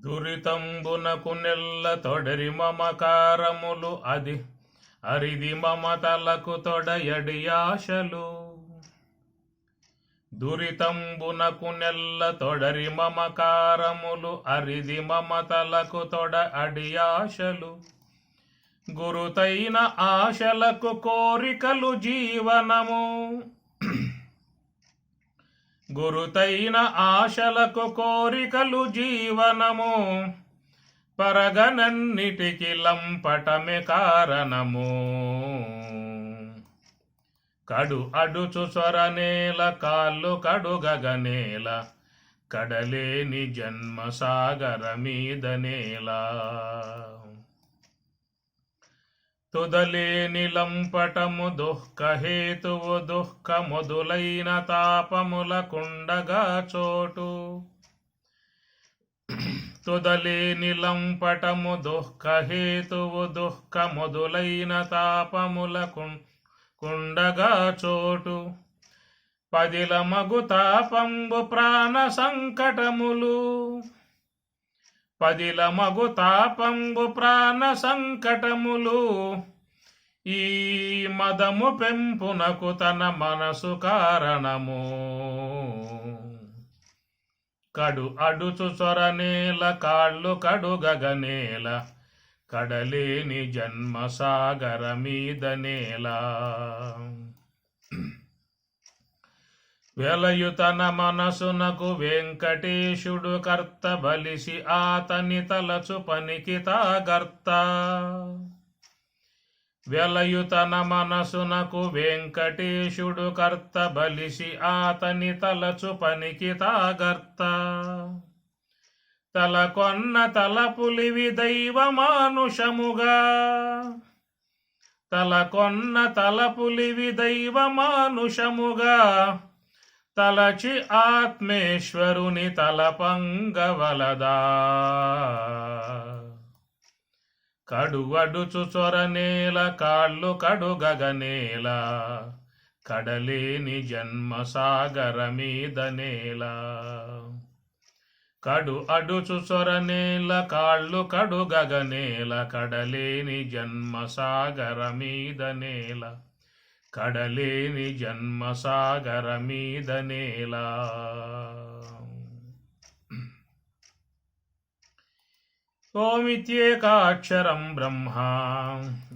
దురితంబునకు నెల్ల తొడరి మమకారములు అది అరిది మమతలకు తొడయడి ఆశలు. దురితంబునకు నెల్ల తొడరి మమకారములు అరిది మమతలకు తొడ అడి ఆశలు. గురుతైన ఆశలకు కోరికలు జీవనము. గురుతైన ఆశలకు కోరికలు జీవనము. పరగనన్నిటికి లంపటమే కారణము. కడు అడుచు సొరనేల కాళ్ళు కడుగగనేల కడలేని జన్మ సాగర మీద నేల. తుదలేని లంపటము దుఃఖహేతువు దుఃఖ మొదులైన తాపముల కుండగా చోటు. తుదలేని లంపటము దుఃఖహేతువు దుఃఖ మొదులైన తాపముల కుండగా చోటు. పదిల మగు తాపంబు ప్రాణ సంకటములు. పదిల మగు తాపంబు ప్రాణ సంకటములు. ఈ మదము పెంపునకు తన మనసు కారణము. కడు అడుచు సొరనేల కాళ్ళు కడుగగనేల కడలేని జన్మ సాగర మీద నేల. వెలయు తన మనసునకు వెంకటేశుడు కర్త బలిసి ఆతని తలచు పనికి తాగర్త. వెలయు తన మనసునకు వెంకటేశుడు కర్త బలిసి ఆతని తలచు పనికి తాగర్త. తలకొన్న తలపులివి దైవ మానుషముగా. తలకొన్న తలపులివి దైవ మానుషముగా. తలచి ఆత్మేశ్వరుని తలపంగవలదా. కడువడుచు చొరనేల కాళ్ళు కడుగగనేల కడలేని జన్మ సాగర మీద నేల. కడు అడుచు చొరనేల కాళ్ళు కడుగగనేల కడలేని జన్మ సాగర మీద నేల. కడలేని జన్మ సాగర మీద నేల. ఓమిత్యేకాక్షరం బ్రహ్మ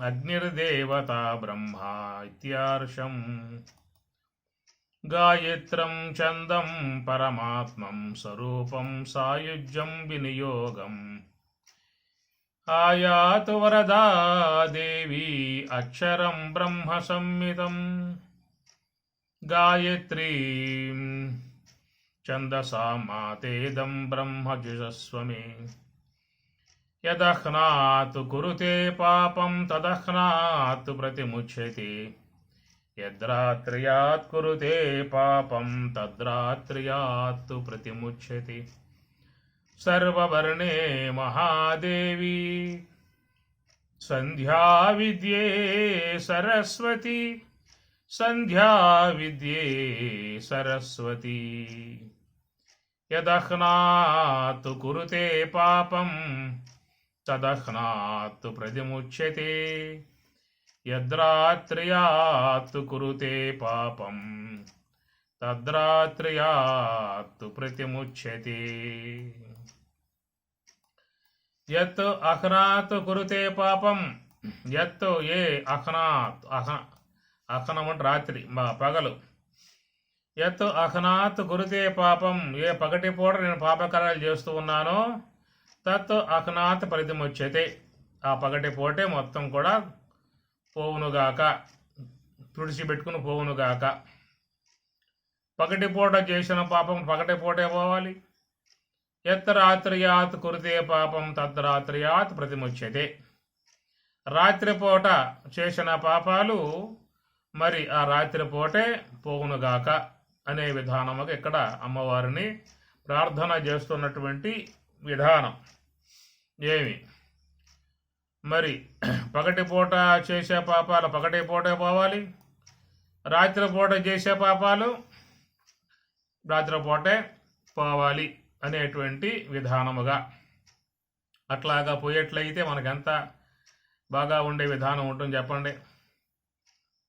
అగ్నిర్దేవతా బ్రహ్మ ఇత్యార్షం. గాయత్రం ఛందం పరమాత్మం స్వరూపం సాయుజ్యం వినియోగం. ఆయాతు వరదా దేవి అక్షరం బ్రహ్మ సంహితం. గాయత్రీ ఛందసా మాతేదం బ్రహ్మ జుషస్వమే. యదహ్నాతు కురుతే పాపం తదహ్నాతు ప్రతిముచ్యతే. యద్రాత్ర్యాత్ కురుతే పాపం తద్రాత్ర్యాత్ ప్రతిముచ్యతే. సర్వవర్ణే మహాదేవి సంధ్యా విద్యే సరస్వతి. సంధ్యా విద్యే సరస్వతి. యదహ్నాత్ కురుతే పాపం తదహ్నాత్ ప్రతిముచ్యతే. యద్రాత్ర్యాత్ కురుతే పాపం తద్రాత్ర్యాత్ ప్రతిముచ్యతే. యత్ అహ్నాత్ కురుతే పాపం. యత్ ఏ అహ్నాత్ అహ్నం అంటే రాత్రి పగలు. యత్ అహ్నాత్ కురుతే పాపం ఏ పగటి పూట నేను పాపకార్యాలు చేస్తూ ఉన్నానో తత్ అహ్నాత్ ప్రతిముచ్యతే ఆ పగటి పూటే మొత్తం కూడా పోవునుగాక, తుడిచిపెట్టుకుని పోవునుగాక. పగటి పూట చేసిన పాపం పగటి పూటే పోవాలి. యత్ రాత్ర్యాత్ కురుతే పాపం తద్రాత్ర్యాత్ ప్రతిముచ్యతే. రాత్రిపూట చేసిన పాపాలు మరి ఆ రాత్రిపూటే పోవునుగాక అనే విధానముగా ఇక్కడ అమ్మవారిని ప్రార్థన చేస్తున్నటువంటి విధానం. ఏమి మరి పగటిపూట చేసే పాపాలు పగటి పూటే పోవాలి, రాత్రిపూట చేసే పాపాలు రాత్రిపూటే పోవాలి అనేటువంటి విధానముగా అట్లాగా పోయేట్లయితే మనకెంత బాగా ఉండే విధానం ఉంటుంది చెప్పండి.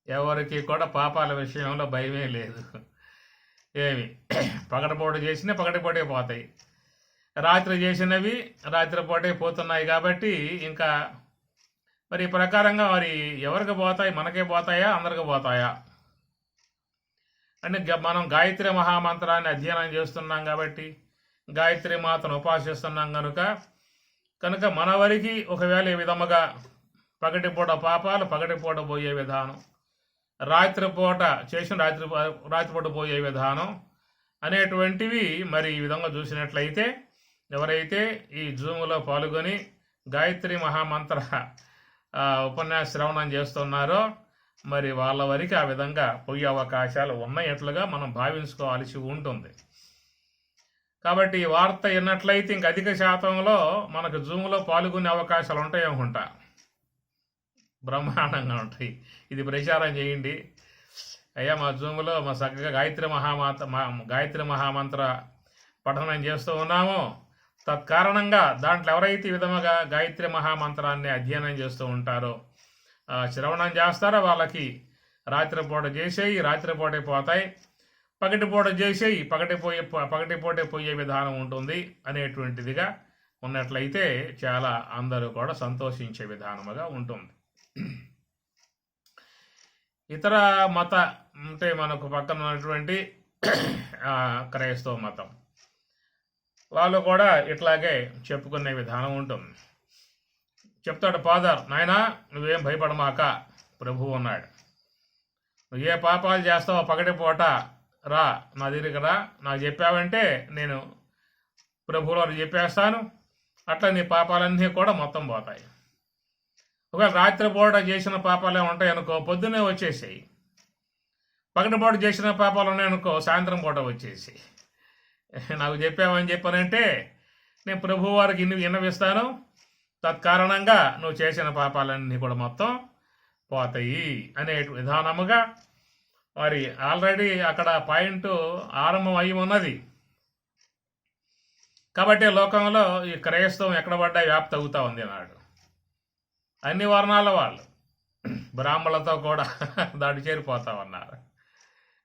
ఎవరికి కూడా పాపాల విషయంలో భయమే లేదు. ఏమి పగటిపూట చేసినా పగటిపూటే పోతాయి, రాత్రి చేసినవి రాత్రిపూటే పోతున్నాయి. కాబట్టి ఇంకా మరి ఈ ప్రకారంగా మరి ఎవరికి పోతాయి? మనకే పోతాయా, అందరికి పోతాయా? అంటే మనం గాయత్రి మహామంత్రాన్ని అధ్యయనం చేస్తున్నాం కాబట్టి, గాయత్రి మాతను ఉపాసిస్తున్నాం కనుక మన వరకు ఒకవేళ ఈ విధముగా పగటిపూట పాపాలు పగటిపూట పోయే విధానం, రాత్రిపూట చేసిన రాత్రిపూట పోయే విధానం అనేటువంటివి మరి ఈ విధంగా చూసినట్లయితే, ఎవరైతే ఈ జూములో పాల్గొని గాయత్రి మహామంత్ర ఉపన్యాస శ్రవణం చేస్తున్నారో మరి వాళ్ళ వరకు ఆ విధంగా పోయే అవకాశాలు ఉన్నట్లుగా మనం భావించుకోవాల్సి ఉంటుంది. కాబట్టి ఈ వార్త విన్నట్లయితే ఇంక అధిక శాతంలో మనకు జూములో పాల్గొనే అవకాశాలు ఉంటాయి అనుకుంటా. బ్రహ్మాండంగా ఉంటాయి. ఇది ప్రచారం చేయండి అయ్యా, మా జూములో మా చక్కగా గాయత్రి మహామంత్ర పఠనం చేస్తూ ఉన్నాము. తత్కారణంగా దాంట్లో ఎవరైతే ఈ విధముగా గాయత్రి మహామంత్రాన్ని అధ్యయనం చేస్తూ ఉంటారో, శ్రవణం చేస్తారో వాళ్ళకి రాత్రిపూట చేసేయి రాత్రిపూటే పోతాయి, పగటిపూట చేసేయి పగటిపూటే పోయే విధానం ఉంటుంది అనేటువంటిదిగా ఉన్నట్లయితే చాలా అందరూ కూడా సంతోషించే విధానముగా ఉంటుంది. ఇతర మత అంటే మనకు పక్కన ఉన్నటువంటి క్రైస్తవ మతం వాళ్ళు కూడా ఇట్లాగే చెప్పుకునే విధానం ఉంటుంది. చెప్తాడు ఫాదర్, నాయనా నువ్వేం భయపడమాక, ప్రభువు ఉన్నాడు. నువ్వు ఏ పాపాలు చేస్తావో పగటిపూట రా, నా దగ్గరికి రా, నాకు చెప్పావంటే నేను ప్రభువులో చెప్పేస్తాను. అట్లా నీ పాపాలన్నీ కూడా మొత్తం పోతాయి. ఒకవేళ రాత్రిపూట చేసిన పాపాలే ఉంటాయి అనుకో, పొద్దున్నే వచ్చేసాయి. పగటిపూట చేసిన పాపాలు ఉన్నాయనుకో, సాయంత్రం పూట వచ్చేసి నాకు చెప్పావని చెప్పానంటే నేను ప్రభు వారికి విన్నవిస్తాను. తత్కారణంగా నువ్వు చేసిన పాపాలన్నీ కూడా మొత్తం పోతాయి అనే విధానముగా మరి ఆల్రెడీ అక్కడ పాయింట్ ఆరంభం అయి ఉన్నది. కాబట్టి లోకంలో ఈ క్రైస్తవం ఎక్కడ పడ్డా వ్యాప్తి అవుతా ఉంది నాడు. అన్ని వర్ణాల వాళ్ళు బ్రాహ్మణులతో కూడా దాడి చేరిపోతా ఉన్నారు.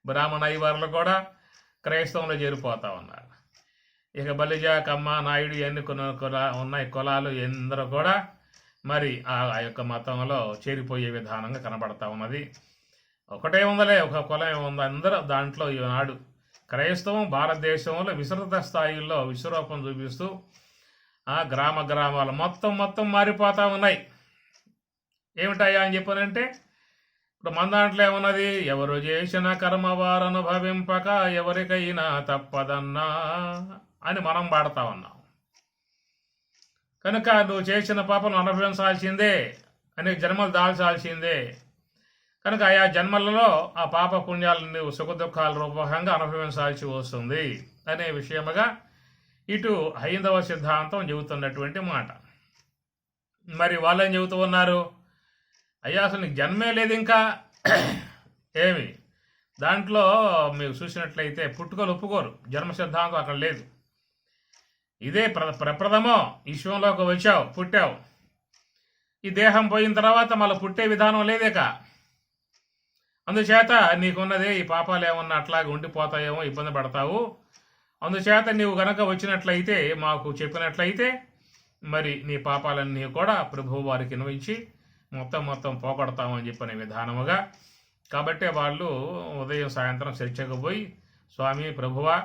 బ్రాహ్మణ అయ్యవార్లు కూడా క్రైస్తవంలో చేరిపోతా ఉన్నారు. ఇక బలిజ, కమ్మ, నాయుడు ఇవన్నీ ఉన్నాయి కులాలు ఎందరూ కూడా మరి ఆ యొక్క మతంలో చేరిపోయే విధానంగా కనబడతా ఉన్నది. ఒకటే ఉందలే, ఒక కులం ఏముంది, అందరూ దాంట్లో ఈనాడు క్రైస్తవం భారతదేశంలో విస్తృత స్థాయిలో విశ్వరూపం చూపిస్తూ ఆ గ్రామాలు మొత్తం మారిపోతూ ఉన్నాయి. ఏమిటాయా అని చెప్పానంటే, ఇప్పుడు మన దాంట్లో ఏమున్నది, ఎవరు చేసిన కర్మ వారు అనుభవింపక ఎవరికైనా తప్పదన్నా అని మనం పాడుతా ఉన్నాం. కనుక నువ్వు చేసిన పాపను అనుభవించాల్సిందే, అనేక జన్మలు దాల్చాల్సిందే. కనుక ఆయా జన్మలలో ఆ పాప పుణ్యాలను నువ్వు సుఖ దుఃఖాల రూపంగా అనుభవించాల్సి వస్తుంది అనే విషయముగా ఇటు హైందవ సిద్ధాంతం చెబుతున్నటువంటి మాట. మరి వాళ్ళేం చెబుతూ ఉన్నారు, అయ్యా అసలు నీకు జన్మే లేదు ఇంకా ఏమి, దాంట్లో మీరు చూసినట్లయితే పుట్టుకలు ఒప్పుకోరు, జన్మ సిద్ధాంతం అక్కడ లేదు. ఇదే ప్రప్రథమం విశ్వంలోకి వచ్చావు, పుట్టావు, ఈ దేహం పోయిన తర్వాత మళ్ళీ పుట్టే విధానం లేదేక. అందుచేత నీకున్నదే ఈ పాపాలు ఏమన్నా అట్లాగే ఉండిపోతాయేమో, ఇబ్బంది పడతావు. అందుచేత నీవు గనక వచ్చినట్లయితే మాకు చెప్పినట్లయితే మరి నీ పాపాలన్నీ కూడా ప్రభువు వారికి విన్నవించి మొత్తం పోగొడతామని చెప్పనే విధానముగా. కాబట్టి వాళ్ళు ఉదయం సాయంత్రం చర్చకు పోయి, స్వామి ప్రభువా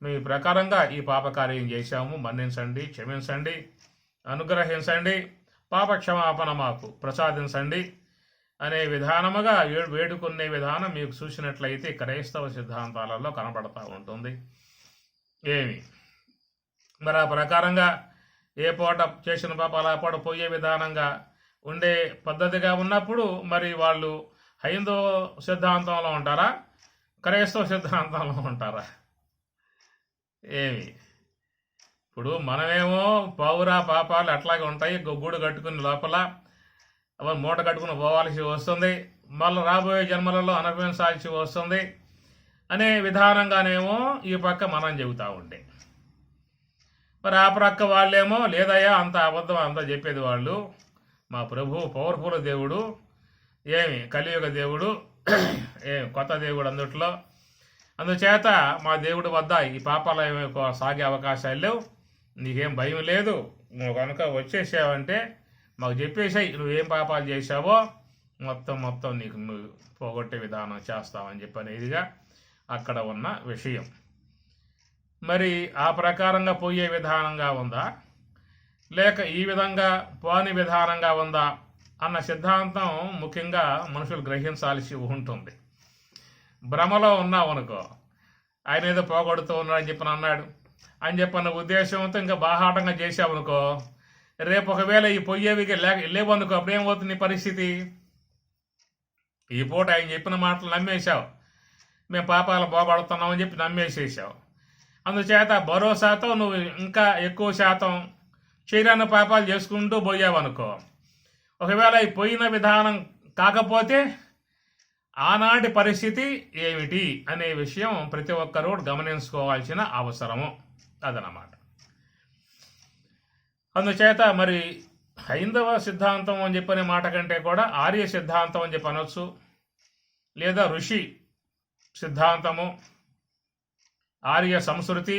మేము ఈ ప్రకారంగా ఈ పాపకార్యం చేశాము, మన్నించండి, క్షమించండి, అనుగ్రహించండి, పాప క్షమాపణ మాకు ప్రసాదించండి అనే విధానముగా వేడుకునే విధానం మీకు చూసినట్లయితే క్రైస్తవ సిద్ధాంతాలలో కనబడతా ఉంటుంది. ఏమి మరి ఆ ప్రకారంగా ఏ పూట చేసిన పాపాలు ఆ పూట పోయే విధానంగా ఉండే పద్ధతిగా ఉన్నప్పుడు మరి వాళ్ళు హైందవ సిద్ధాంతంలో ఉంటారా, క్రైస్తవ సిద్ధాంతంలో ఉంటారా? ఏమి ఇప్పుడు మనమేమో పౌర పాపాలు అట్లాగే ఉంటాయి, గూడు కట్టుకుని లోపల అవి మూట కట్టుకుని పోవాల్సి వస్తుంది, మళ్ళీ రాబోయే జన్మలలో అనుభవించాల్సి వస్తుంది అనే విధానంగానేమో ఈ పక్క మనం చెబుతూ ఉండే. మరి ఆ ప్రక్క వాళ్ళేమో లేదయ్యా అంత అబద్ధం అంతా చెప్పేది వాళ్ళు, మా ప్రభు పవర్ఫుల్ దేవుడు, ఏమి కలియుగ దేవుడు, ఏమి కొత్త దేవుడు అందుట్లో, అందుచేత మా దేవుడి వద్ద ఈ పాపాలు ఏమి సాగే అవకాశాలు లేవు, నీకేం భయం లేదు, నువ్వు కనుక వచ్చేసావంటే మాకు చెప్పేసాయి నువ్వేం పాపాలు చేశావో మొత్తం నీకు నువ్వు పోగొట్టే విధానం చేస్తామని చెప్పనేదిగా అక్కడ ఉన్న విషయం. మరి ఆ ప్రకారంగా పోయే విధానంగా ఉందా లేక ఈ విధంగా పోని విధానంగా ఉందా అన్న సిద్ధాంతం ముఖ్యంగా మనుషులు గ్రహించాల్సి ఉంటుంది. భ్రమలో ఉన్నావు అనుకో, ఆయన ఏదో పోగొడుతూ ఉన్నాడని చెప్పని అన్నాడు అని చెప్పన్న ఉద్దేశంతో ఇంకా బాహాటంగా చేసావనుకో, రేపు ఒకవేళ ఈ పొయ్యేవి లేవనుకో, అప్పుడేమవుతుంది పరిస్థితి? ఈ పూట ఆయన చెప్పిన మాటలు నమ్మేశావు, మేము పాపాలు పోగొడుతున్నామని చెప్పి నమ్మేసేసావు. అందుచేత భరోసాతో నువ్వు ఇంకా ఎక్కువ శాతం చేయరాని పాపాలు చేసుకుంటూ పోయావనుకో, ఒకవేళ ఈ పోయిన విధానం కాకపోతే ఆనాటి పరిస్థితి ఏమిటి అనే విషయం ప్రతి ఒక్కరూ గమనించుకోవాల్సిన అవసరము అదనమాట. అందుచేత మరి హైందవ సిద్ధాంతం అని చెప్పనే మాట కంటే కూడా ఆర్య సిద్ధాంతం అని చెప్పి అనొచ్చు, లేదా ఋషి సిద్ధాంతము, ఆర్య సంస్కృతి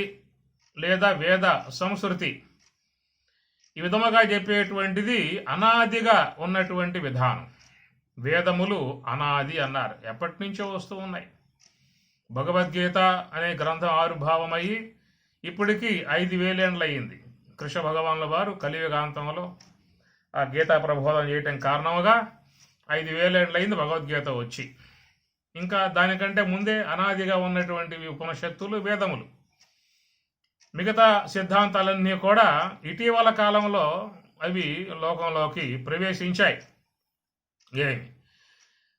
లేదా వేద సంస్కృతి, ఈ విధముగా చెప్పేటువంటిది అనాదిగా ఉన్నటువంటి విధానం. వేదములు అనాది అన్నారు, ఎప్పటి నుంచో వస్తూ ఉన్నాయి. భగవద్గీత అనే గ్రంథం ఆవిర్భావమయ్యి ఇప్పటికీ 5000 ఏళ్ళు అయ్యింది. కృష్ణ భగవానుల వారు కలియుగాంతంలో ఆ గీతా ప్రబోధం చేయటం కారణముగా 5000 ఏళ్ళు అయింది భగవద్గీత వచ్చి. ఇంకా దానికంటే ముందే అనాదిగా ఉన్నటువంటివి ఉపనిషత్తులు, వేదములు. మిగతా సిద్ధాంతాలన్నీ కూడా ఇటీవల కాలంలో అవి లోకంలోకి ప్రవేశించాయి. ఏమి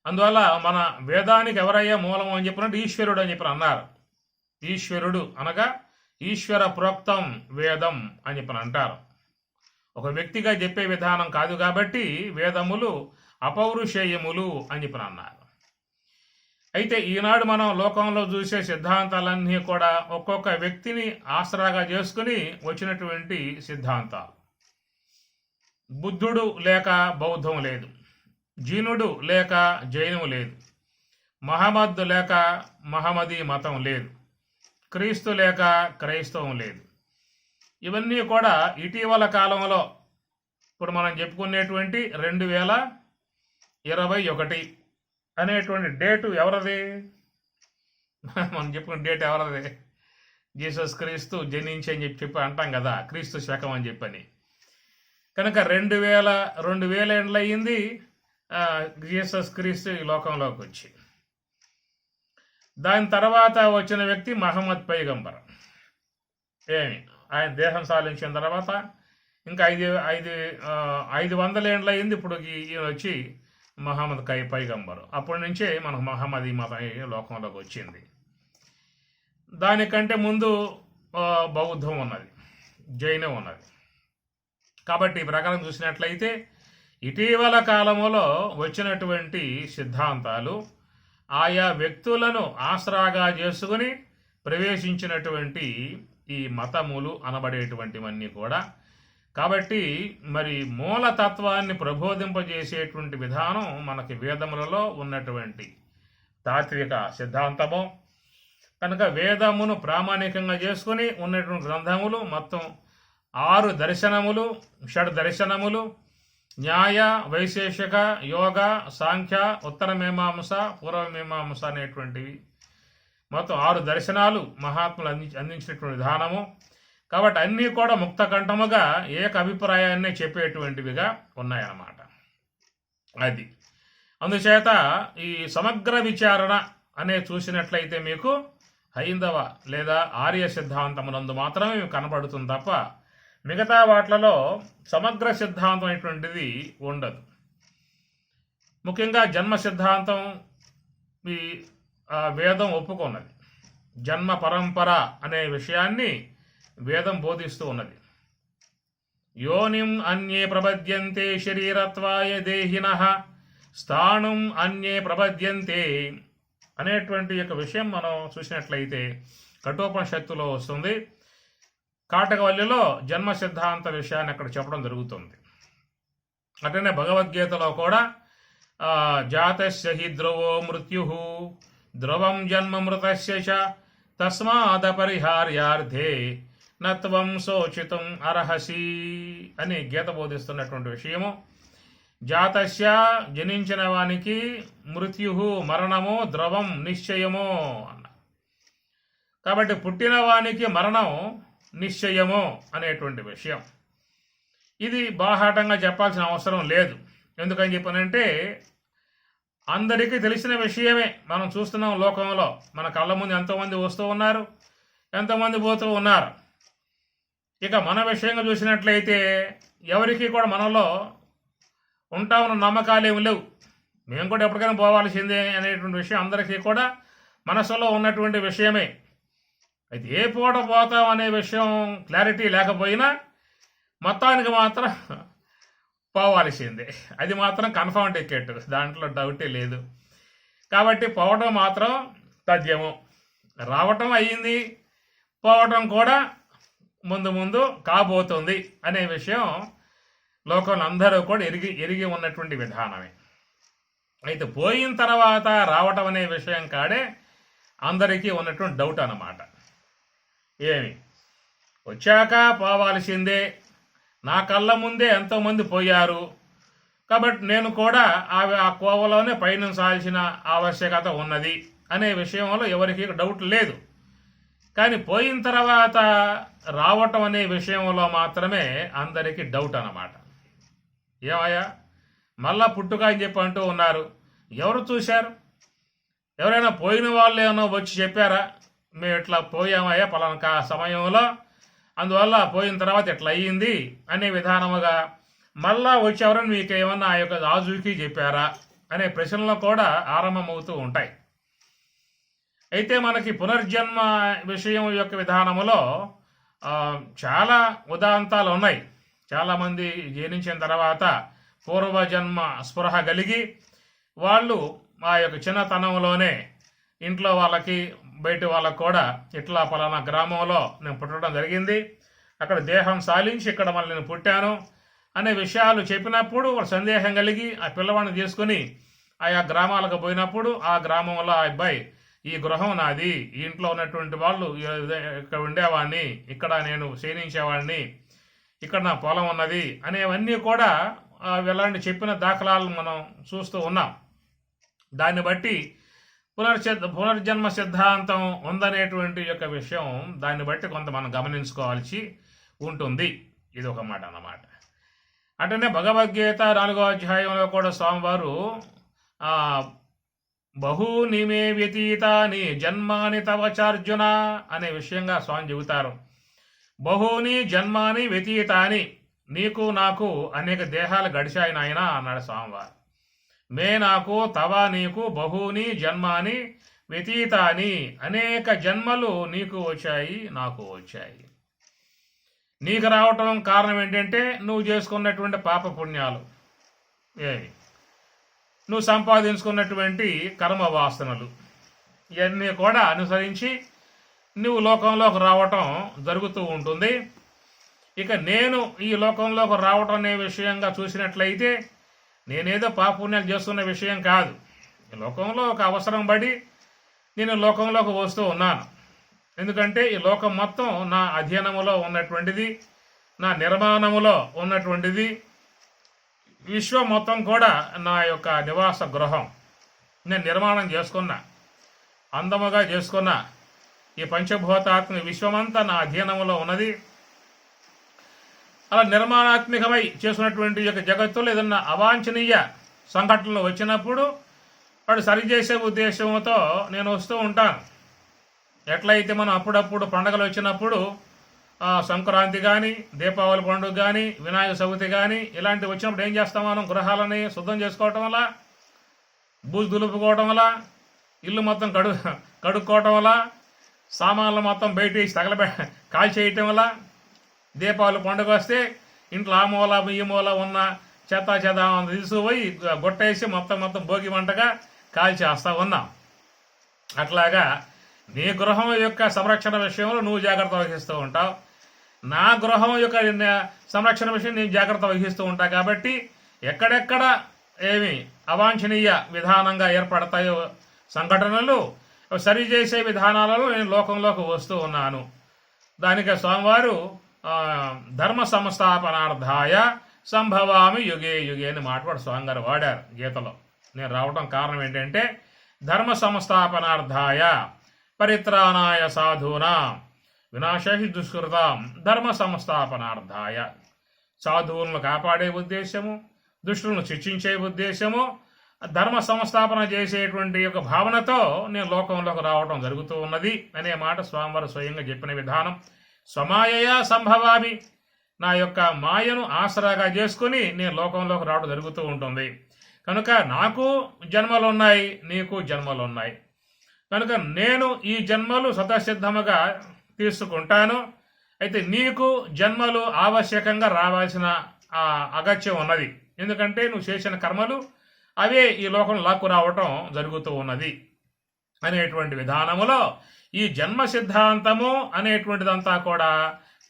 అందువల్ల మన వేదానికి ఎవరయ్యా మూలం అని చెప్పినట్టు ఈశ్వరుడు అని చెప్పి అన్నారు. ఈశ్వరుడు అనగా ఈశ్వర ప్రోక్తం వేదం అని చెప్పి అంటారు. ఒక వ్యక్తిగా చెప్పే విధానం కాదు కాబట్టి వేదములు అపౌరుషేయములు అని చెప్పి అన్నారు. అయితే ఈనాడు మనం లోకంలో చూసే సిద్ధాంతాలన్నీ కూడా ఒక్కొక్క వ్యక్తిని ఆసరాగా చేసుకుని వచ్చినటువంటి సిద్ధాంతాలు. బుద్ధుడు లేక బౌద్ధం లేదు, జీనుడు లేక జైనం లేదు, మహమ్మద్ లేక మహమ్మదీ మతం లేదు, క్రీస్తు లేక క్రైస్తవం లేదు. ఇవన్నీ కూడా ఇటీవల కాలంలో ఇప్పుడు మనం చెప్పుకునేటువంటి 2021 అనేటువంటి డేటు ఎవరది? మనం చెప్పుకునే డేట్ ఎవరది? జీసస్ క్రీస్తు జనించి అని చెప్పి అంటాం కదా, క్రీస్తు శకం అని చెప్పని. కనుక 2000 ఏళ్ళు అయ్యింది జీసస్ క్రీస్తు ఈ లోకంలోకి వచ్చి. దాని తర్వాత వచ్చిన వ్యక్తి మహమ్మద్ పైగంబర్. ఆయన దేహం సాధించిన తర్వాత ఇంకా 500 ఏళ్ళు అయింది ఇప్పుడు ఈయన వచ్చి మహమ్మద్ పైగంబరు. అప్పటి నుంచే మనకు మహమ్మదీ మతం లోకంలోకి వచ్చింది. దానికంటే ముందు బౌద్ధం ఉన్నది, జైనం ఉన్నది. కాబట్టి ఈ ప్రకారం చూసినట్లయితే ఇటీవల కాలంలో వచ్చినటువంటి సిద్ధాంతాలు ఆయా వ్యక్తులను ఆసరాగా చేసుకుని ప్రవేశించినటువంటి ఈ మతములు అనబడేటువంటివన్నీ కూడా. కాబట్టి మరి మూలతత్వాన్ని ప్రబోధింపజేసేటువంటి విధానం మనకి వేదములలో ఉన్నటువంటి తాత్విక సిద్ధాంతము. కనుక వేదమును ప్రామాణికంగా చేసుకుని ఉన్నటువంటి గ్రంథములు మొత్తం 6 దర్శనములు, షడ్ దర్శనములు, న్యాయ, వైశేషిక, యోగ, సాంఖ్య, ఉత్తర మీమాంస, పూర్వ మీమాంస అనేటువంటివి మొత్తం 6 దర్శనాలు మహాత్ములు అందించినటువంటి విధానము. కాబట్టి అన్నీ కూడా ముక్తకంఠముగా ఏక అభిప్రాయాన్ని చెప్పేటువంటివిగా ఉన్నాయన్నమాట. అది అందుచేత ఈ సమగ్ర విచారణ అనే చూసినట్లయితే మీకు హైందవ లేదా ఆర్య సిద్ధాంతమునందు మాత్రమే కనబడుతుంది తప్ప మిగతా వాట్లలో సమగ్ర సిద్ధాంతం అనేటువంటిది ఉండదు. ముఖ్యంగా జన్మ సిద్ధాంతం ఈ వేదం ఒప్పుకున్నది. జన్మ పరంపర అనే విషయాన్ని వేదం బోధిస్తూ ఉన్నది. యోనిం అన్యే ప్రపద్యంతే శరీరత్వాయ దేహినః స్థాణుం అన్యే ప్రపద్యంతే అనేటువంటి యొక్క విషయం మనం చూసినట్లయితే కఠోపనిషత్తులో వస్తుంది. కాటకవల్లిలో జన్మ సిద్ధాంత విషయాన్ని అక్కడ చెప్పడం జరుగుతుంది. అట్లనే భగవద్గీతలో కూడా జాతస్య హి ధ్రువో మృత్యు ధ్రువం జన్మ మృతస్య చ తస్మాదపరిహార్యార్థే నత్వం శోచితుం అర్హసి అని గీత బోధిస్తున్నటువంటి విషయము. జాతస్య జనించిన వానికి మృత్యు మరణము ధ్రువం నిశ్చయము అన్న. కాబట్టి పుట్టిన వానికి మరణం నిశ్చయము అనేటువంటి విషయం ఇది బాహాటంగా చెప్పాల్సిన అవసరం లేదు. ఎందుకని చెప్పానంటే అందరికీ తెలిసిన విషయమే. మనం చూస్తున్నాం లోకంలో మన కళ్ళ ముందు ఎంతోమంది వస్తూ ఉన్నారు, ఎంతోమంది పోతూ ఉన్నారు. ఇక మన విషయంగా చూసినట్లయితే ఎవరికి కూడా మనలో ఉంటా ఉన్న నమ్మకాలు ఏమి లేవు. మేము కూడా ఎప్పటికైనా పోవాల్సిందే అనేటువంటి విషయం అందరికీ కూడా మనసులో ఉన్నటువంటి విషయమే. అయితే ఏ పూట పోతాం అనే విషయం క్లారిటీ లేకపోయినా మొత్తానికి మాత్రం పోవాల్సిందే. అది మాత్రం కన్ఫర్మ్ టికెట్, దాంట్లో డౌటే లేదు. కాబట్టి పోవటం మాత్రం తథ్యము. రావటం అయ్యింది, పోవటం కూడా ముందు ముందు కాబోతుంది అనే విషయం లోకంలో అందరూ కూడా ఎరిగి ఉన్నటువంటి విధానమే. అయితే పోయిన తర్వాత రావటం అనే విషయం కాడే అందరికీ ఉన్నటువంటి డౌట్ అన్నమాట. ఏమి వచ్చాక పోవాల్సిందే, నా కళ్ళ ముందే ఎంతోమంది పోయారు కాబట్టి నేను కూడా ఆ కోవలోనే పయనించాల్సిన ఆవశ్యకత ఉన్నది అనే విషయంలో ఎవరికి డౌట్ లేదు. కానీ పోయిన తర్వాత రావటం అనే విషయంలో మాత్రమే అందరికీ డౌట్ అన్నమాట. ఏమయ్యా మళ్ళా పుట్టుక అని చెప్పి అంటూ ఉన్నారు. ఎవరు చూశారు? ఎవరైనా పోయిన వాళ్ళు ఏమో వచ్చి చెప్పారా? మేము ఇట్లా పోయామయ్యా పలానా సమయంలో, అందువల్ల పోయిన తర్వాత ఇట్లా అయ్యింది అనే విధానముగా మళ్ళా వచ్చేవరని మీకు ఏమన్నా ఆ యొక్క ఆజుకి చెప్పారా అనే ప్రశ్నలు కూడా ఆరంభమవుతూ ఉంటాయి. అయితే మనకి పునర్జన్మ విషయం యొక్క విధానములో చాలా ఉదాంతాలు ఉన్నాయి. చాలామంది జనించిన తర్వాత పూర్వజన్మ స్పృహ కలిగి వాళ్ళు ఆ యొక్క చిన్నతనంలోనే ఇంట్లో వాళ్ళకి బయట వాళ్ళకు కూడా ఇట్లా పలానా గ్రామంలో నేను పుట్టడం జరిగింది, అక్కడ దేహం సాలించి ఇక్కడ మళ్ళీ నేను పుట్టాను అనే విషయాలు చెప్పినప్పుడు సందేహం కలిగి ఆ పిల్లవాడిని తీసుకుని ఆయా గ్రామాలకు పోయినప్పుడు ఆ గ్రామంలో ఆ అబ్బాయి ఈ గృహం నాది, ఈ ఇంట్లో ఉన్నటువంటి వాళ్ళు ఇక్కడ ఉండేవాడిని, ఇక్కడ నేను శయనించేవాడిని, ఇక్కడ నా పొలం ఉన్నది అనేవన్నీ కూడా ఇలాంటి చెప్పిన దాఖలాలను మనం చూస్తూ ఉన్నాం. దాన్ని బట్టి పునర్జన్మ సిద్ధాంతం ఉందనేటువంటి యొక్క విషయం దాన్ని బట్టి కొంత మనం గమనించుకోవాల్సి ఉంటుంది. ఇది ఒక మాట అన్నమాట. అటనే భగవద్గీత 4వ అధ్యాయంలో కూడా స్వామివారు బహూని మే వ్యతీతాని జన్మాని తవచార్జున అనే విషయంగా స్వామి చెబుతారు. బహూని జన్మాని వ్యతీతాని, నీకు నాకు అనేక దేహాలు గడిచాయి నాయన అన్నాడు స్వామివారు. మే నాకు తవ నీకు బహూని జన్మాని వ్యతీతాని, అనేక జన్మలు నీకు వచ్చాయి నాకు వచ్చాయి. నీకు రావటం కారణం ఏంటంటే నువ్వు చేసుకున్నటువంటి పాప పుణ్యాలు, నువ్వు సంపాదించుకున్నటువంటి కర్మ వాసనలు, ఇవన్నీ కూడా అనుసరించి నువ్వు లోకంలోకి రావటం జరుగుతూ ఉంటుంది. ఇక నేను ఈ లోకంలోకి రావటం అనే విషయంగా చూసినట్లయితే నేనేదో పాపుణ్యాలు చేస్తున్న విషయం కాదు. ఈ లోకంలో ఒక అవసరం పడి నేను లోకంలోకి వస్తూ ఉన్నాను. ఎందుకంటే ఈ లోకం మొత్తం నా అధీనములో ఉన్నటువంటిది, నా నిర్మాణములో ఉన్నటువంటిది. విశ్వం మొత్తం కూడా నా యొక్క నివాస గృహం. నేను నిర్మాణం చేసుకున్నా, అందముగా చేసుకున్నా. ఈ పంచభూతాత్మిక విశ్వమంతా నా అధీనములో ఉన్నది. అలా నిర్మాణాత్మకమై చేసినటువంటి యొక్క జగత్తులో ఏదన్నా అవాంఛనీయ సంఘటనలు వచ్చినప్పుడు వాడు సరిచేసే ఉద్దేశంతో నేను వస్తూ ఉంటాను. ఎట్లయితే మనం అప్పుడప్పుడు పండుగలు వచ్చినప్పుడు సంక్రాంతి కానీ, దీపావళి పండుగ కానీ, వినాయక చవితి కానీ ఇలాంటివి వచ్చినప్పుడు ఏం చేస్తాం? మనం గృహాలని శుద్ధం చేసుకోవటం వల్ల, బూజు దులుపుకోవటం వల్ల, ఇల్లు మొత్తం కడుక్కోవటం వల్ల, సామాన్లు మొత్తం బయట కాల్ చేయటం వల్ల, దీపావళి పండుగ వస్తే ఇంట్లో ఆ మూల ఈ మూల ఉన్న చెత్త తీసుకుపోయి గొట్టేసి మొత్తం భోగి మంటగా కాల్చేస్తా ఉన్నాం. అట్లాగా నీ గృహం యొక్క సంరక్షణ విషయంలో నువ్వు జాగ్రత్త వహిస్తూ ఉంటావు. నా గృహం యొక్క సంరక్షణ విషయం నేను జాగ్రత్త వహిస్తూ ఉంటా కాబట్టి ఎక్కడెక్కడ ఏమి అవాంఛనీయ విధానంగా ఏర్పడతాయో సంఘటనలు సరిచేసే విధానాలలో నేను లోకంలోకి వస్తూ ఉన్నాను. దానికి స్వామివారు ధర్మ సంస్థాపనార్థాయ సంభవామి యుగే యుగే అని మాట్లాడు స్వామివారు వాడారు గీతలో. నేను రావడం కారణం ఏంటంటే ధర్మ సంస్థాపనార్థాయ పరిత్రాణాయ సాధూనా వినాశహి దుష్కృతాం ధర్మ సంస్థాపనార్థాయ. సాధువులను కాపాడే ఉద్దేశము, దుష్టులను శిక్షించే ఉద్దేశము, ధర్మ సంస్థాపన చేసేటువంటి యొక్క భావనతో నేను లోకంలోకి రావడం జరుగుతూ ఉన్నది అనే మాట స్వామివారు స్వయంగా చెప్పిన విధానం. స్వమాయయా సంభవామి, నా యొక్క మాయను ఆసరాగా చేసుకుని నేను లోకంలోకి రావడం జరుగుతూ ఉంటుంది. కనుక నాకు జన్మలు ఉన్నాయి, నీకు జన్మలు ఉన్నాయి. కనుక నేను ఈ జన్మలు స్వతసిద్ధముగా తీసుకుంటాను. అయితే నీకు జన్మలు ఆవశ్యకంగా రావాల్సిన అగత్యం ఉన్నది. ఎందుకంటే నువ్వు చేసిన కర్మలు అవే ఈ లోకం లాక్కు రావటం జరుగుతూ ఉన్నది అనేటువంటి విధానములో ఈ జన్మ సిద్ధాంతము అనేటువంటిదంతా కూడా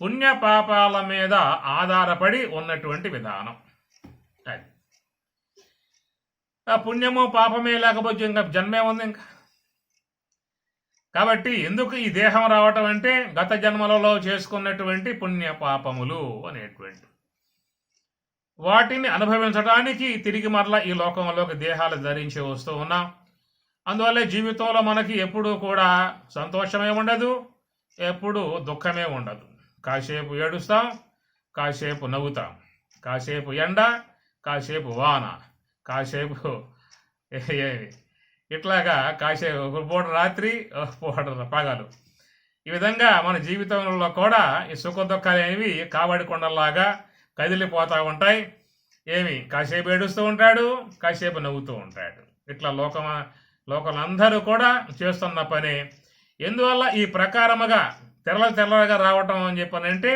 పుణ్య పాపాల మీద ఆధారపడి ఉన్నటువంటి విధానం. అది ఆ పుణ్యము పాపమే లేకపోతే ఇంకా జన్మే ఉంది ఇంకా. కాబట్టి ఎందుకు ఈ దేహం రావటం అంటే గత జన్మలలో చేసుకున్నటువంటి పుణ్య పాపములు అనేటువంటి వాటిని అనుభవించడానికి తిరిగి మరలా ఈ లోకంలోకి దేహాలు ధరించి వస్తూ ఉన్నాం. అందువల్లే జీవితంలో మనకి ఎప్పుడూ కూడా సంతోషమే ఉండదు, ఎప్పుడు దుఃఖమే ఉండదు. కాసేపు ఏడుస్తాం, కాసేపు నవ్వుతాం, కాసేపు ఎండ, కాసేపు వాన, కాసేపు ఇట్లాగా కాసేపు ఒక పూట రాత్రి, ఒక పూట పగలు. ఈ విధంగా మన జీవితంలో కూడా ఈ సుఖ దుఃఖాలు అనేవి కావడి కొండల్లాగా కదిలిపోతూ ఉంటాయి. కాసేపు ఏడుస్తూ ఉంటాడు, కాసేపు నవ్వుతూ ఉంటాడు. ఇట్లా లోకలందరూ కూడా చేస్తున్న పని. ఎందువల్ల ఈ ప్రకారముగా తెల్లగా రావటం అని చెప్పనంటే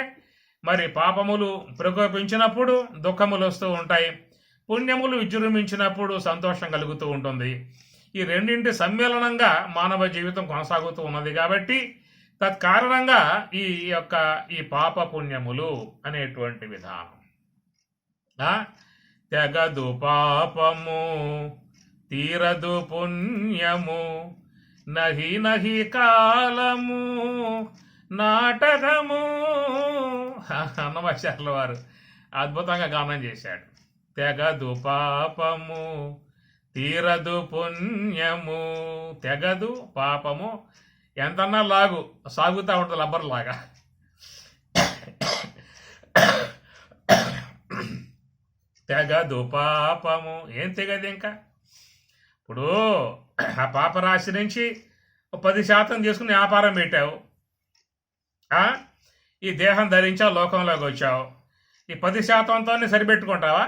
మరి పాపములు ప్రకోపించినప్పుడు దుఃఖములు వస్తూ ఉంటాయి, పుణ్యములు విజృంభించినప్పుడు సంతోషం కలుగుతూ ఉంటుంది. ఈ రెండింటి సమ్మేళనంగా మానవ జీవితం కొనసాగుతూ ఉన్నది. కాబట్టి తత్కారణంగా ఈ పాప పుణ్యములు అనేటువంటి విధానం. తెగదు పాపము తీరదు పుణ్యము నహి నహి కాలము నాటకము. అన్నమాచార్యుల వారు అద్భుతంగా గానం చేశాడు. తెగదు పాపము తీరదు పుణ్యము. తెగదు పాపము ఎంతన్నా సాగుతూ ఉంటుంది లబ్బర్లాగా. తెగదు పాపము ఏం తెగదు ఇంకా. ఇప్పుడు ఆ పాపరాశి నుంచి 10% తీసుకుని వ్యాపారం పెట్టావు, ఈ దేహం ధరించావు, లోకంలోకి వచ్చావు. ఈ 10%తోనే సరిపెట్టుకుంటావా?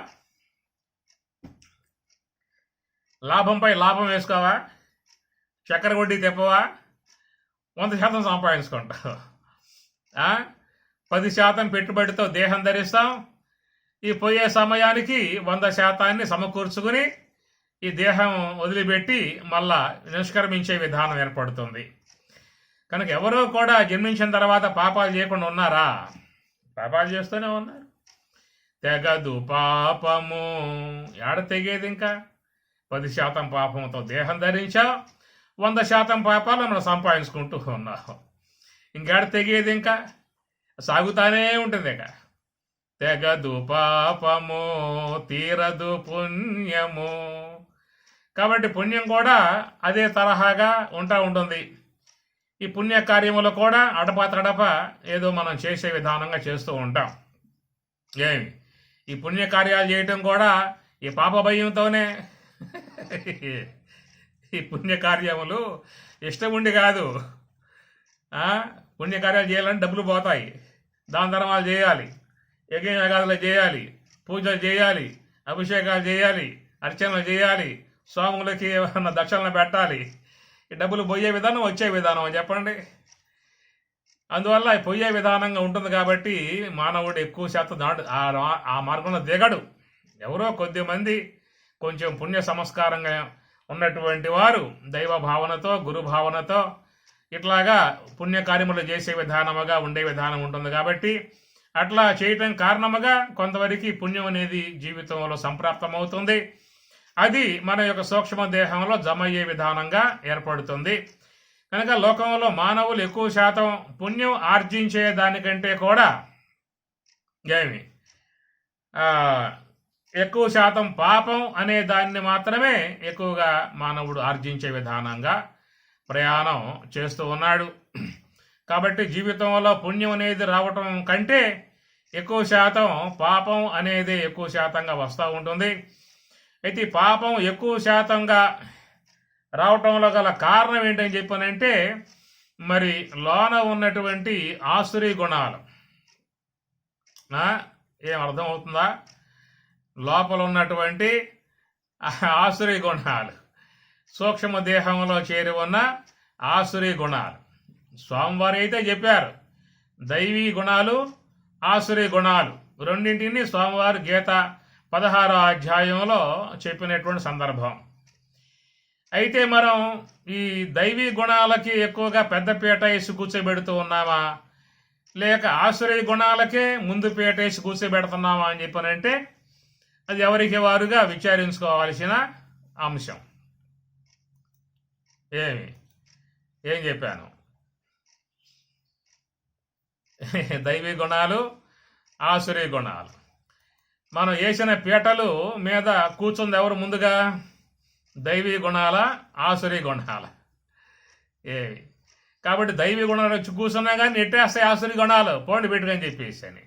లాభంపై లాభం వేసుకోవా? చక్కెర వడ్డీ తెప్పవా? 100% సంపాదించుకుంటావు. 10% పెట్టుబడితో దేహం ధరిస్తాం. ఈ పోయే సమయానికి 100% సమకూర్చుకుని ఈ దేహం వదిలిపెట్టి మళ్ళా నిష్క్రమించే విధానం ఏర్పడుతుంది. కనుక ఎవరో కూడా జన్మించిన తర్వాత పాపాలు చేయకుండా ఉన్నారా? పాపాలు చేస్తూనే ఉన్నారు. తెగదు పాపము ఏడ తెగేది ఇంకా. 10% పాపంతో దేహం ధరించావు, 100% పాపాలు మనం సంపాదించుకుంటూ ఉన్నావు. ఇంకేడ తెగేది ఇంకా, సాగుతానే ఉంటుంది ఇక. తెగదు పాపము తీరదు పుణ్యము. కాబట్టి పుణ్యం కూడా అదే తరహాగా ఉంటుంది. ఈ పుణ్య కార్యములు కూడా అడప ఏదో మనం చేసే విధానంగా చేస్తూ ఉంటాం. ఈ పుణ్య కార్యాలు చేయటం కూడా ఈ పాప భయంతోనే. ఈ పుణ్యకార్యములు ఇష్టం ఉండి కాదు. పుణ్యకార్యాలు చేయాలంటే డబ్బులు పోతాయి, దాన ధర్మాలు చేయాలి, యజ్ఞయాగాదులు చేయాలి, పూజలు చేయాలి, అభిషేకాలు చేయాలి, అర్చనలు చేయాలి, స్వాములకి ఏమన్నా దక్షిణలు పెట్టాలి. ఈ డబ్బులు పోయే విధానం వచ్చే విధానం చెప్పండి. అందువల్ల పోయే విధానంగా ఉంటుంది కాబట్టి మానవుడు ఎక్కువ శాతం ఆ మార్గంలో దిగడు. ఎవరో కొద్దిమంది కొంచెం పుణ్య సంస్కారంగా ఉన్నటువంటి వారు దైవ భావనతో, గురు భావనతో ఇట్లాగా పుణ్యకార్యములు చేసే విధానముగా ఉండే విధానం ఉంటుంది కాబట్టి అట్లా చేయటం కారణముగా కొంతవరకు పుణ్యం అనేది జీవితంలో సంప్రాప్తమవుతుంది. అది మన యొక్క సూక్ష్మ దేహంలో జమ అయ్యే విధానంగా ఏర్పడుతుంది. కనుక లోకంలో మానవులు ఎక్కువ శాతం పుణ్యం ఆర్జించే దానికంటే కూడా ఏమి ఎక్కువ శాతం పాపం అనే దాన్ని మాత్రమే ఎక్కువగా మానవుడు ఆర్జించే విధానంగా ప్రయాణం చేస్తూ ఉన్నాడు. కాబట్టి జీవితంలో పుణ్యం అనేది రావటం కంటే ఎక్కువ శాతం పాపం అనేది ఎక్కువ శాతంగా వస్తూ ఉంటుంది. అయితే పాపం ఎక్కువ శాతంగా రావటంలో గల కారణం ఏంటని చెప్పానంటే మరి లోన ఉన్నటువంటి ఆసురీ గుణాలు. ఏం అర్థం అవుతుందా? లోపల ఉన్నటువంటి ఆసురీ గుణాలు, సూక్ష్మ దేహంలో చేరి ఉన్న ఆసురీ గుణాలు. స్వామివారు అయితే చెప్పారు దైవీ గుణాలు, ఆసురీ గుణాలు రెండింటిని స్వామివారు గీత 16వ అధ్యాయంలో చెప్పినటువంటి సందర్భం. అయితే మనం ఈ దైవీ గుణాలకి ఎక్కువగా పెద్దపీట వేసి కూర్చోబెడుతూ ఉన్నామా, లేక ఆసురీ గుణాలకే ముందు పీట వేసి కూర్చోబెడుతున్నామా అని చెప్పానంటే అది ఎవరికి వారుగా విచారించుకోవాల్సిన అంశం. ఏం చెప్పాను? దైవీ గుణాలు, ఆసురీ గుణాలు. మనం వేసిన పీటలు మీద కూర్చుంది ఎవరు ముందుగా? దైవీ గుణాల, ఆసురీ గుణాల? కాబట్టి దైవీ గుణాలు వచ్చి కూర్చున్నా కానీ నెట్టేస్తాయి ఆసురీ గుణాలు, పోండి పెట్టుకని చెప్పేసి అని.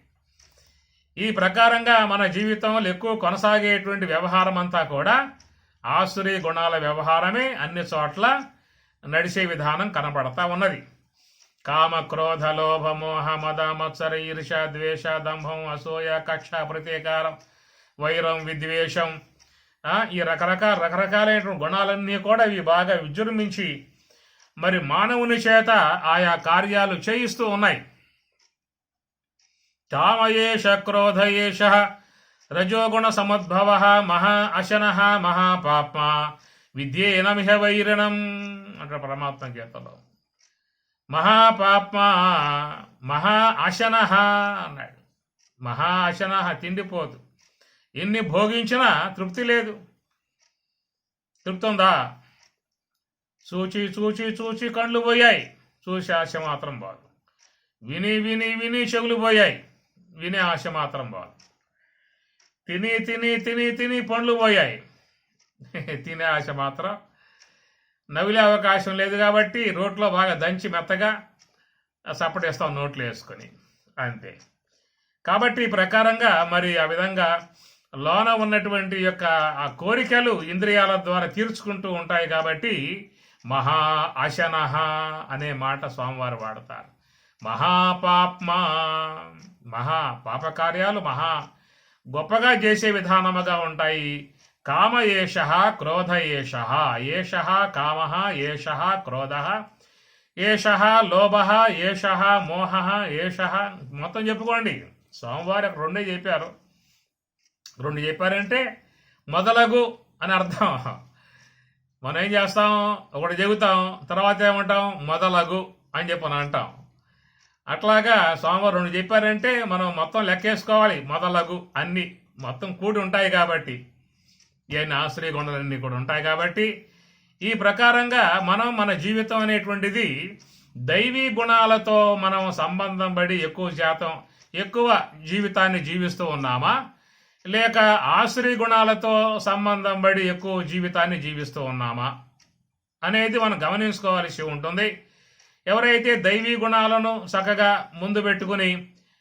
ఈ ప్రకారంగా మన జీవితంలో ఎక్కువ కొనసాగేటువంటి వ్యవహారం అంతా కూడా ఆసురీ గుణాల వ్యవహారమే అన్ని చోట్ల నడిచే విధానం కనబడతా ఉన్నది. కామ, క్రోధ, లోభ, మోహ, మద, మత్సర, ఈర్ష, ద్వేష, దంభం, అసూయ, కక్ష, ప్రతీకారం, వైరం, విద్వేషం, ఈ రకరకాలైనటువంటి గుణాలన్నీ కూడా ఇవి బాగా విజృంభించి మరి మానవుని చేత ఆయా కార్యాలు చేయిస్తూ ఉన్నాయి. కామయేష, క్రోధయేష, రజోగుణ సముద్భవ, మహా అశన, మహాపాప్మ, విద్యేనమిహ వైరిణం అంటే పరమాత్మ గీతలో. మహాపాప్మ, మహా అశన అన్నాడు. మహా అశన తిండిపోదు, ఎన్ని భోగించినా తృప్తి లేదు. తృప్తి ఉందా? చూచి చూచి చూచి కళ్ళు పోయాయి, చూసి ఆశ మాత్రం బాదు. విని విని విని చెవులు పోయాయి, వినే ఆశ మాత్రం బాదు. తిని తిని తిని తిని పండ్లు పోయాయి, తినే ఆశ మాత్రం. నవిలే అవకాశం లేదు కాబట్టి రోట్లో బాగా దంచి మెత్తగా సప్పటేస్తాం నోట్లో వేసుకొని, అంతే. కాబట్టి ఈ ప్రకారంగా మరి ఆ విధంగా లోన ఉన్నటువంటి యొక్క ఆ కోరికలు ఇంద్రియాల ద్వారా తీర్చుకుంటూ ఉంటాయి. కాబట్టి మహా అశనహ అనే మాట స్వామివారు వాడతారు. మహాపాప్మ, మహా పాపకార్యాలు మహా గొప్పగా చేసే విధానముగా ఉంటాయి. కామ ఏష, క్రోధ ఏష, ఏష కామ, ఏష క్రోధ, ఏష లోభ, ఏష మోహ, ఏష మొత్తం చెప్పుకోండి. స్వామివారు రెండే చెప్పారు. రెండు చెప్పారంటే మొదలగు అని అర్థం. మనం ఏం చేస్తాం, ఒకటి చెబుతాం, తర్వాత ఏమంటాం, మొదలగు అని చెప్పని అంటాం. అట్లాగా స్వామివారు రెండు చెప్పారంటే మనం మొత్తం లెక్కేసుకోవాలి. మొదలగు అన్ని మొత్తం కూడి ఉంటాయి కాబట్టి, ఇవన్నీ ఆశ్రయ గుణాలన్నీ కూడా ఉంటాయి కాబట్టి ఈ ప్రకారంగా మనం మన జీవితం అనేటువంటిది దైవీ గుణాలతో మనం సంబంధం పడి ఎక్కువ శాతం ఎక్కువ జీవితాన్ని జీవిస్తూ ఉన్నామా, లేక ఆశ్రయ గుణాలతో సంబంధం పడి ఎక్కువ జీవితాన్ని జీవిస్తూ ఉన్నామా అనేది మనం గమనించుకోవాల్సి ఉంటుంది. ఎవరైతే దైవీ గుణాలను చక్కగా ముందు పెట్టుకుని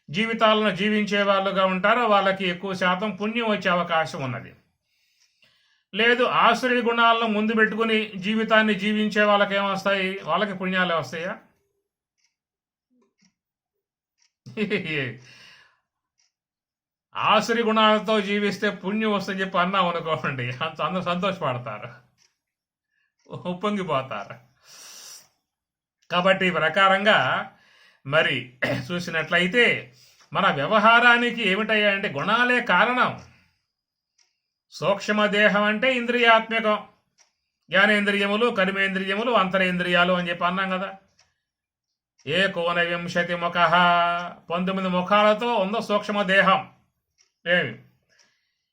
జీవితాలను జీవించే వాళ్ళుగా ఉంటారో వాళ్ళకి ఎక్కువ శాతం పుణ్యం వచ్చే అవకాశం ఉన్నది. లేదు ఆశ్రయ గుణాలను ముందు పెట్టుకుని జీవితాన్ని జీవించే వాళ్ళకి ఏమొస్తాయి, వాళ్ళకి పుణ్యాలే వస్తాయా? ఆశ్రయ గుణాలతో జీవిస్తే పుణ్యం వస్తుందని చెప్పి అన్నాం అనుకోండి, అందరూ సంతోషపడతారు, ఉప్పొంగిపోతారు. కాబట్టి ఈ ప్రకారంగా మరి చూసినట్లయితే మన వ్యవహారానికి ఏమిటయ్యా అంటే గుణాలే కారణం. సూక్ష్మ దేహం అంటే ఇంద్రియాత్మకం, జ్ఞానేంద్రియములు, కర్మేంద్రియములు, అంతరేంద్రియాలు అని చెప్పి అన్నాం కదా. ఏకోనవింశతి ముఖ, 19 ముఖాలతో ఉన్న సూక్ష్మదేహం. ఏమి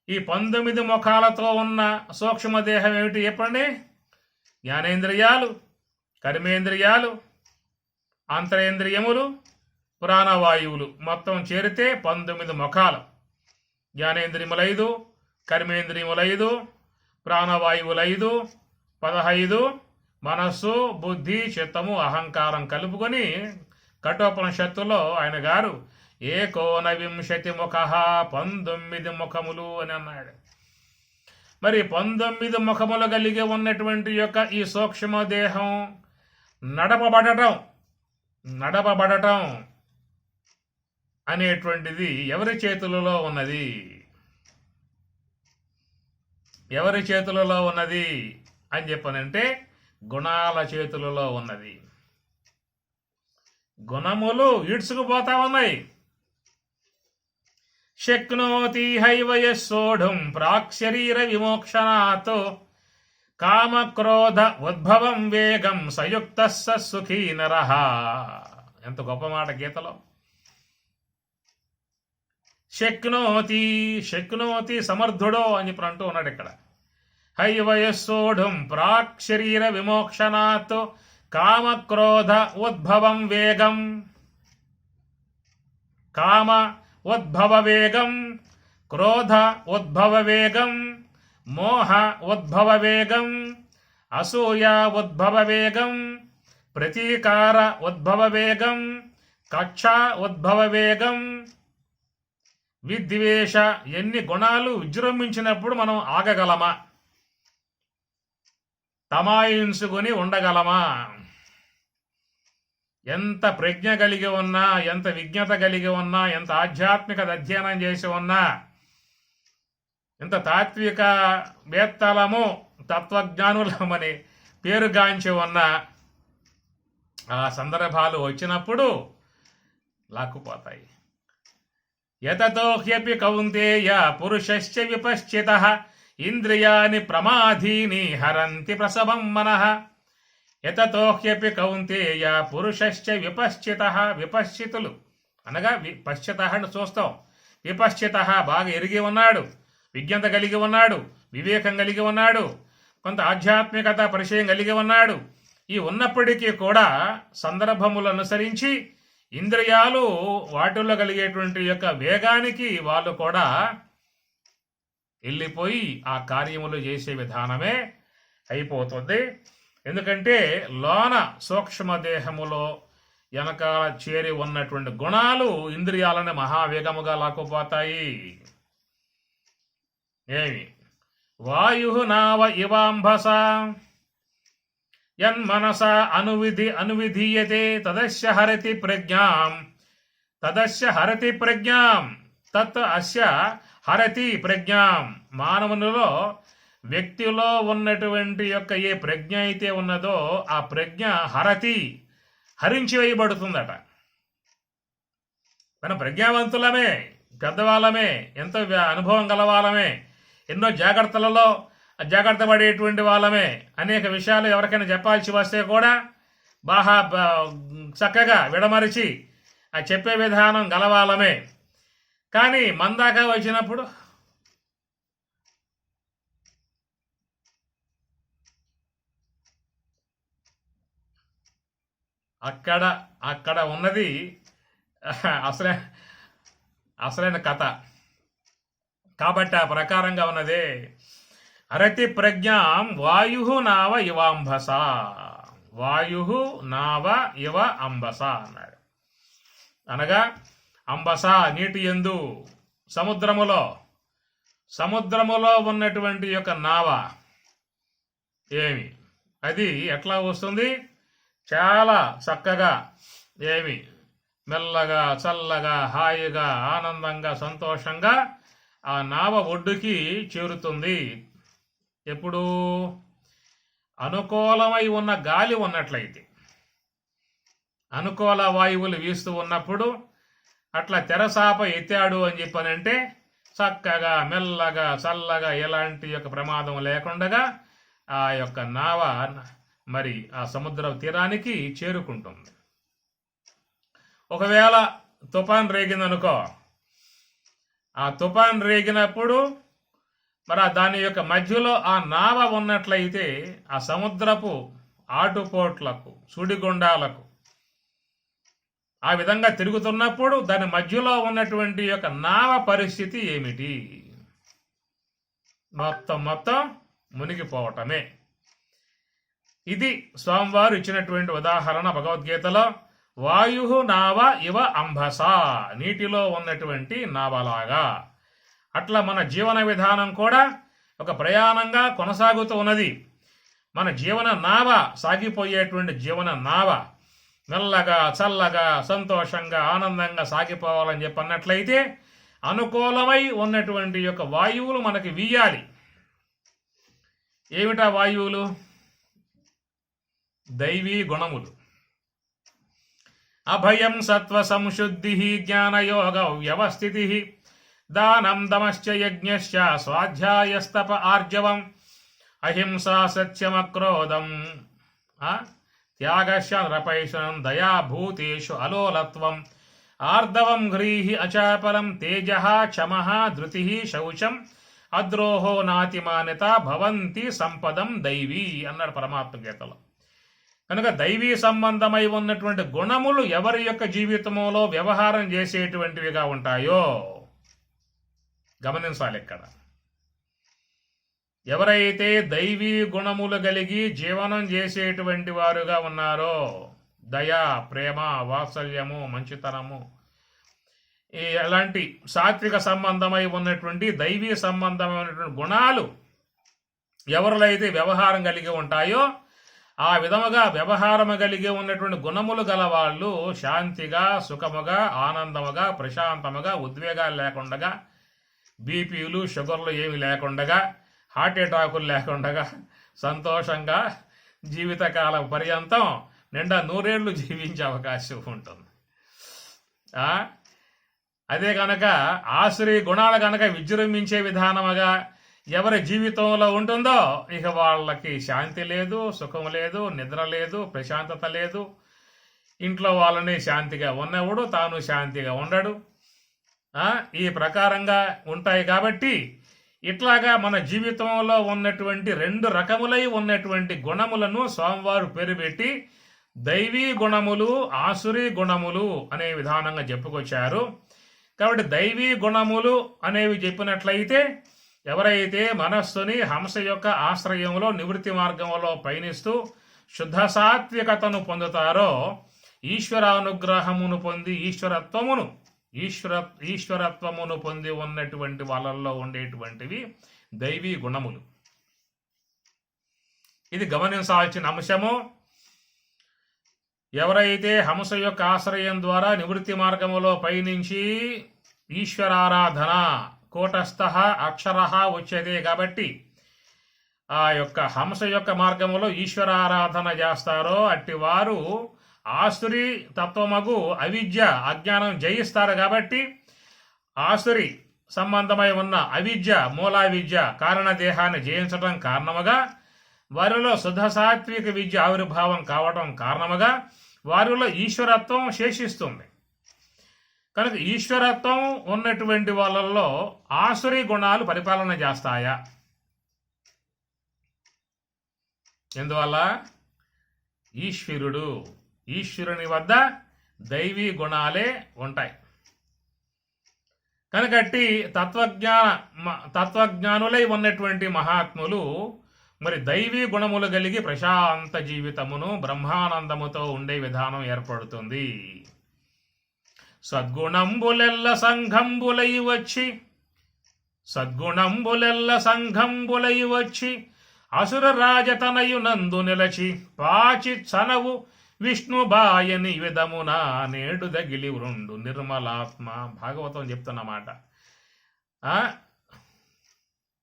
ఈ 19 ముఖాలతో ఉన్న సూక్ష్మదేహం ఏమిటి చెప్పండి? జ్ఞానేంద్రియాలు, కర్మేంద్రియాలు, అంతరేంద్రియములు, ప్రాణవాయువులు మొత్తం చేరితే 19 ముఖాలు. జ్ఞానేంద్రియములు 5, కర్మేంద్రియములు 5, ప్రాణవాయువులు 5, 15 మనస్సు, బుద్ధి, చిత్తము, అహంకారం కలుపుకొని కఠోపనిషత్తులో ఆయన గారు ఏకోనవింశతి ముఖ, 19 ముఖములు అని అన్నాడు. మరి 19 ముఖములు కలిగి ఉన్నటువంటి యొక్క ఈ సూక్ష్మదేహం నడపబడటం అనేటువంటిది ఎవరి చేతులలో ఉన్నది? ఎవరి చేతులలో ఉన్నది అని చెప్పనంటే గుణాల చేతులలో ఉన్నది. గుణములు ఈడ్చుకుపోతా ఉన్నాయి. శక్నోతి హైవయస్సోఢుం ప్రాక్శరీర విమోక్షణాత్ కామక్రోధ ఉద్భవం వేగం సయుక్త సుఖీ నరః. ఎంత గొప్ప మాట గీతలో. శక్నోతి సమర్థుడో అని ఇప్పుడు అంటూ ఉన్నాడు ఇక్కడ. హైవయస్సోఢుం ప్రాక్శరీర విమోక్షణాత్ కామక్రోధ ఉద్భవం వేగం. కామ ఉద్భవ వేగం, క్రోధ ఉద్భవ వేగం, మోహ ఉద్భవ వేగం, అసూయ ఉద్భవ వేగం, ప్రతీకార ఉద్భవ వేగం, కక్ష ఉద్భవ వేగం, విద్వేష, ఎన్ని గుణాలు విజృంభించినప్పుడు మనం ఆగగలమా? తమాయించుకొని ఉండగలమా? ఎంత ప్రజ్ఞ కలిగి ఉన్నా, ఎంత విజ్ఞత కలిగి ఉన్నా, ఎంత ఆధ్యాత్మిక అధ్యయనం చేసి ఉన్నా, ఎంత తాత్విక వేత్తలము, తత్వజ్ఞానులమని పేరుగాంచి ఉన్న ఆ సందర్భాలు వచ్చినప్పుడు లాక్కుపోతాయి. యతతో హ్యపి కౌంతేయ పురుషశ్చ విపశ్చితః ఇంద్రియాని ప్రమాధీని హరంతి ప్రసవం మనః. యతతో హ్యపి కౌంతేయ పురుషశ్చ విపశ్చితః. విపశ్చితులు అనగా పశ్చితః అని చూస్తాం. విపశ్చితః బాగా ఎరిగి ఉన్నాడు, విజ్ఞత కలిగి ఉన్నాడు, వివేకం కలిగి ఉన్నాడు, కొంత ఆధ్యాత్మికత పరిచయం కలిగి ఉన్నాడు. ఈ ఉన్నప్పటికీ కూడా సందర్భములు అనుసరించి ఇంద్రియాలు వాటిల్లో కలిగేటువంటి యొక్క వేగానికి వాళ్ళు కూడా వెళ్ళిపోయి ఆ కార్యములు చేసే విధానమే అయిపోతుంది. ఎందుకంటే లోన సూక్ష్మదేహములో వెనకాల చేరి ఉన్నటువంటి గుణాలు ఇంద్రియాలను మహావేగముగా లాక్కుపోతాయి. ఏమి వాయు నావ ఇవాంభస యన్మనస అనువిధీయతే తదస్య హరతి ప్రజ్ఞాం తత్ అస్య హరతి ప్రజ్ఞాం. మానవునిలో వ్యక్తిలో ఉన్నటువంటి యొక్క ఏ ప్రజ్ఞ అయితే ఉన్నదో ఆ ప్రజ్ఞ హరించి వేయబడుతుందట. మన ప్రజ్ఞావంతులమే, పెద్దవాళ్ళమే, ఎంతో అనుభవం గలవాళ్ళమే, ఎన్నో జాగ్రత్త పడేటువంటి వాళ్ళమే. అనేక విషయాలు ఎవరికైనా చెప్పాల్సి వస్తే కూడా బాగా చక్కగా విడమరిచి ఆ చెప్పే విధానం గలవాళ్ళమే. కానీ మందాక వచ్చినప్పుడు అక్కడ ఉన్నది అసలైన కథ. కాబట్టి ఆ ప్రకారంగా ఉన్నదే హరతి ప్రజ్ఞాం వాయు నావ ఇవాంభస. వాయు నావ ఇవ అంబస అన్నాడు. అనగా అంబస నీటి యందు, సముద్రములో ఉన్నటువంటి యొక్క నావ ఏమి అది ఎట్లా వస్తుంది? చాలా చక్కగా ఏమి మెల్లగా, చల్లగా, హాయిగా, ఆనందంగా, సంతోషంగా ఆ నావ ఒడ్డుకి చేరుతుంది. ఎప్పుడు అనుకూలమై ఉన్న గాలి ఉన్నట్లయితే, అనుకూల వాయువులు వీస్తూ ఉన్నప్పుడు అట్లా తెరసాప ఎత్తాడు అని చెప్పనంటే చక్కగా, మెల్లగా, చల్లగా, ఎలాంటి యొక్క ప్రమాదం లేకుండా ఆ యొక్క నావ మరి ఆ సముద్ర తీరానికి చేరుకుంటుంది. ఒకవేళ తుఫాన్ రేగిందనుకో, ఆ తుఫాన్ రేగినప్పుడు మరి దాని యొక్క మధ్యలో ఆ నావ ఉన్నట్లయితే ఆ సముద్రపు ఆటుపోట్లకు, సుడిగుండాలకు ఆ విధంగా తిరుగుతున్నప్పుడు దాని మధ్యలో ఉన్నటువంటి యొక్క నావ పరిస్థితి ఏమిటి? మొత్తం మునిగిపోవటమే. ఇది స్వామివారు ఇచ్చినటువంటి ఉదాహరణ భగవద్గీతలో. వాయు నావ ఇవ అంబస, నీటిలో ఉన్నటువంటి నావలాగా. అట్లా మన జీవన విధానం కూడా ఒక ప్రయాణంగా కొనసాగుతూ ఉన్నది. మన జీవన నావ, సాగిపోయేటువంటి జీవన నావ మెల్లగా, చల్లగా, సంతోషంగా, ఆనందంగా సాగిపోవాలని చెప్పన్నట్లయితే అనుకూలమై ఉన్నటువంటి యొక్క వాయువులు మనకి వీయాలి. ఏమిటా వాయువులు? దైవీ గుణములు. అభయం సత్వ సంశుద్ధి, జ్ఞానయోగ వ్యవస్థితి, దానం దమశ్చ యజ్ఞశ్చ స్వాధ్యాయస్తప ఆర్జవం, అహింసా సత్యమక్రోధం, త్యాగశరపైషణం, దయాభూతేషు అలోలత్వం, ఆర్దవం హ్రీహి అచాపలం, తేజ క్షమః ధృతి శౌచం, అద్రోహో నాతిమాన్యత భవంతి సంపదం దైవీ అన్నాడు పరమాత్మ గీతలో. కనుక దైవీ సంబంధమై ఉన్నటువంటి గుణములు ఎవరి యొక్క జీవితంలో వ్యవహారం చేసేటువంటివిగా ఉంటాయో గమనించాలి. ఇక్కడ ఎవరైతే దైవీ గుణములు కలిగి జీవనం చేసేటువంటి వారుగా ఉన్నారో, దయ, ప్రేమ, వాత్సల్యము, మంచితనము, ఎలాంటి సాత్విక సంబంధమై ఉన్నటువంటి దైవీ సంబంధమైనటువంటి గుణాలు ఎవరిలో అయితే వ్యవహారం కలిగి ఉంటాయో, ఆ విధముగా వ్యవహారము కలిగి ఉన్నటువంటి గుణములు గల వాళ్ళు శాంతిగా, సుఖముగా, ఆనందముగా, ప్రశాంతముగా, ఉద్వేగాలు లేకుండగా, బీపీలు, షుగర్లు ఏమి లేకుండగా, హార్ట్ అటాకులు లేకుండగా సంతోషంగా జీవితకాలం పర్యంతం నిండా 100 ఏళ్ళు జీవించే అవకాశం ఉంటుంది. అదే కనుక ఆశ్రీ గుణాలు కనుక విజృంభించే విధానముగా ఎవరి జీవితంలో ఉంటుందో ఇక వాళ్ళకి శాంతి లేదు, సుఖం లేదు, నిద్ర లేదు, ప్రశాంతత లేదు. ఇంట్లో వాళ్ళని శాంతిగా ఉన్నవాడు తాను శాంతిగా ఉండడు. ఈ ప్రకారంగా ఉంటాయి. కాబట్టి ఇట్లాగా మన జీవితంలో ఉన్నటువంటి 2 రకములై ఉన్నటువంటి గుణములను స్వామివారు పేరు పెట్టి దైవీ గుణములు, ఆసురీ గుణములు అనే విధానంగా చెప్పుకొచ్చారు. కాబట్టి దైవీ గుణములు అనేవి చెప్పినట్లయితే ఎవరైతే మనస్సుని హంస యొక్క ఆశ్రయంలో నివృత్తి మార్గంలో పయనిస్తూ శుద్ధ సాత్వికతను పొందుతారో, ఈశ్వరానుగ్రహమును పొంది ఈశ్వరత్వమును పొంది ఉన్నటువంటి వాళ్ళల్లో ఉండేటువంటివి దైవీ గుణములు. ఇది గమనించాల్సిన అంశము. ఎవరైతే హంస యొక్క ఆశ్రయం ద్వారా నివృత్తి మార్గములో పయనించి ఈశ్వరారాధన కూటస్థ అక్షర వచ్చేదే కాబట్టి ఆ యొక్క హంస యొక్క మార్గములో ఈశ్వరారాధన చేస్తారో అట్టి వారు ఆసురి తత్వమగు అవిద్య, అజ్ఞానం జయిస్తారు. కాబట్టి ఆసురి సంబంధమై ఉన్న అవిద్య, మూలా విద్య కారణదేహాన్ని జయించడం కారణముగా వారిలో శుద్ధ సాత్విక విద్య ఆవిర్భావం కావడం కారణముగా వారిలో ఈశ్వరత్వం శేషిస్తుంది. కనుక ఈశ్వరత్వం ఉన్నటువంటి వాళ్ళల్లో ఆసురీ గుణాలు పరిపాలన చేస్తాయా? ఎందువల్ల? ఈశ్వరుని వద్ద దైవీ గుణాలే ఉంటాయి. కనుకట్టి తత్వజ్ఞానులై ఉన్నటువంటి మహాత్ములు మరి దైవీ గుణములు కలిగి ప్రశాంత జీవితమును బ్రహ్మానందముతో ఉండే విధానం ఏర్పడుతుంది. సద్గుణంబులెల్ల సంఘంబులై వచ్చి అసుర రాజతనయునందు నిలచి పాచి చనవు విష్ణుబాయని విధమున నేడు దగిలి వృండు నిర్మలాత్మ. భాగవతం చెప్తున్నమాట.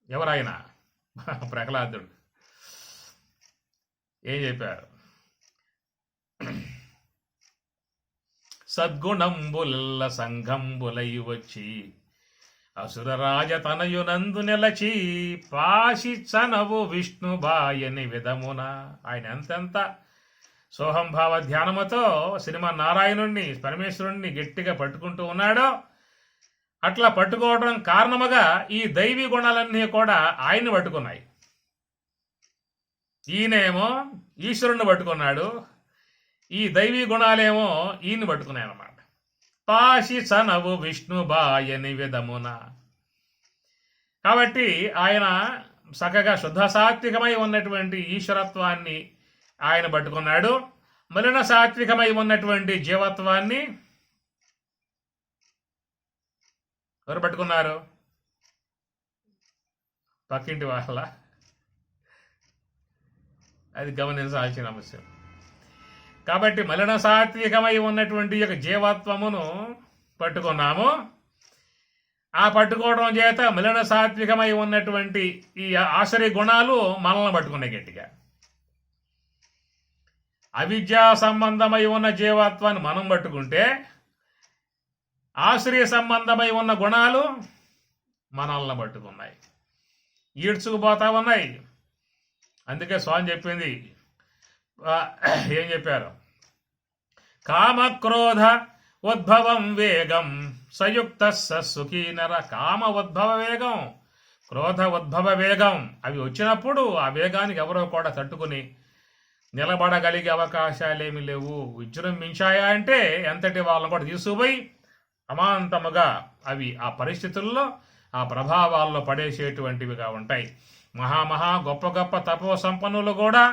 ఎవరైనా ప్రహ్లాదుడు ఏం చెప్పారు? సద్గుణంబుల సంఘంబులై వచ్చి అసురరాజ తనయునందు నిలచి పాశి చనవు విష్ణుబాయని విధమున. ఆయన ఎంతెంత సోహంభావ ధ్యానముతో శ్రీమన్నారాయణుణ్ణి పరమేశ్వరుణ్ణి గట్టిగా పట్టుకుంటూ ఉన్నాడో అట్లా పట్టుకోవడం కారణముగా ఈ దైవీ గుణాలన్నీ కూడా ఆయన్ని పట్టుకున్నాయి. ఈయనేమో ఈశ్వరుణ్ణి పట్టుకున్నాడు, ఈ దైవీ గుణాలేమో ఈయన్ని పట్టుకున్నాయి అన్నమాట. పాశి సనవు విష్ణుబాయని విధమున. కాబట్టి ఆయన చక్కగా శుద్ధ సాత్వికమై ఉన్నటువంటి ఈశ్వరత్వాన్ని ఆయన పట్టుకున్నాడు. మలిన సాత్వికమై ఉన్నటువంటి జీవత్వాన్ని ఎవరు పట్టుకున్నారు? పక్కింటి వాళ్ళ. అది గమనించాల్సిన అంశం. కాబట్టి మలిన సాత్వికమై ఉన్నటువంటి యొక్క జీవత్వమును పట్టుకున్నాము. ఆ పట్టుకోవడం చేత మలిన సాత్వికమై ఉన్నటువంటి ఈ ఆశ్రయ గుణాలు మనల్ని పట్టుకున్నాయి గట్టిగా. అవిద్యా సంబంధమై ఉన్న జీవత్వాన్ని మనం పట్టుకుంటే ఆశ్రయ సంబంధమై ఉన్న గుణాలు మనల్ని పట్టుకున్నాయి, ఈడ్చుకుపోతా ఉన్నాయి. అందుకే స్వామి చెప్పింది, ఏం చెప్పారు? కామక్రోధ ఉద్భవం వేగం సయుక్త సుఖీ నర. కామ ఉద్భవ వేగం, క్రోధ ఉద్భవ వేగం అవి వచ్చినప్పుడు ఆ వేగానికి ఎవరో కూడా తట్టుకుని నిలబడగలిగే అవకాశాలేమి లేవు. విజృంభించాయా అంటే ఎంతటి వాళ్ళని కూడా తీసుకుపోయి అమాంతముగా అవి ఆ పరిస్థితుల్లో ఆ ప్రభావాల్లో పడేసేటువంటివిగా ఉంటాయి. మహామహా గొప్ప గొప్ప తపో సంపన్నులు కూడా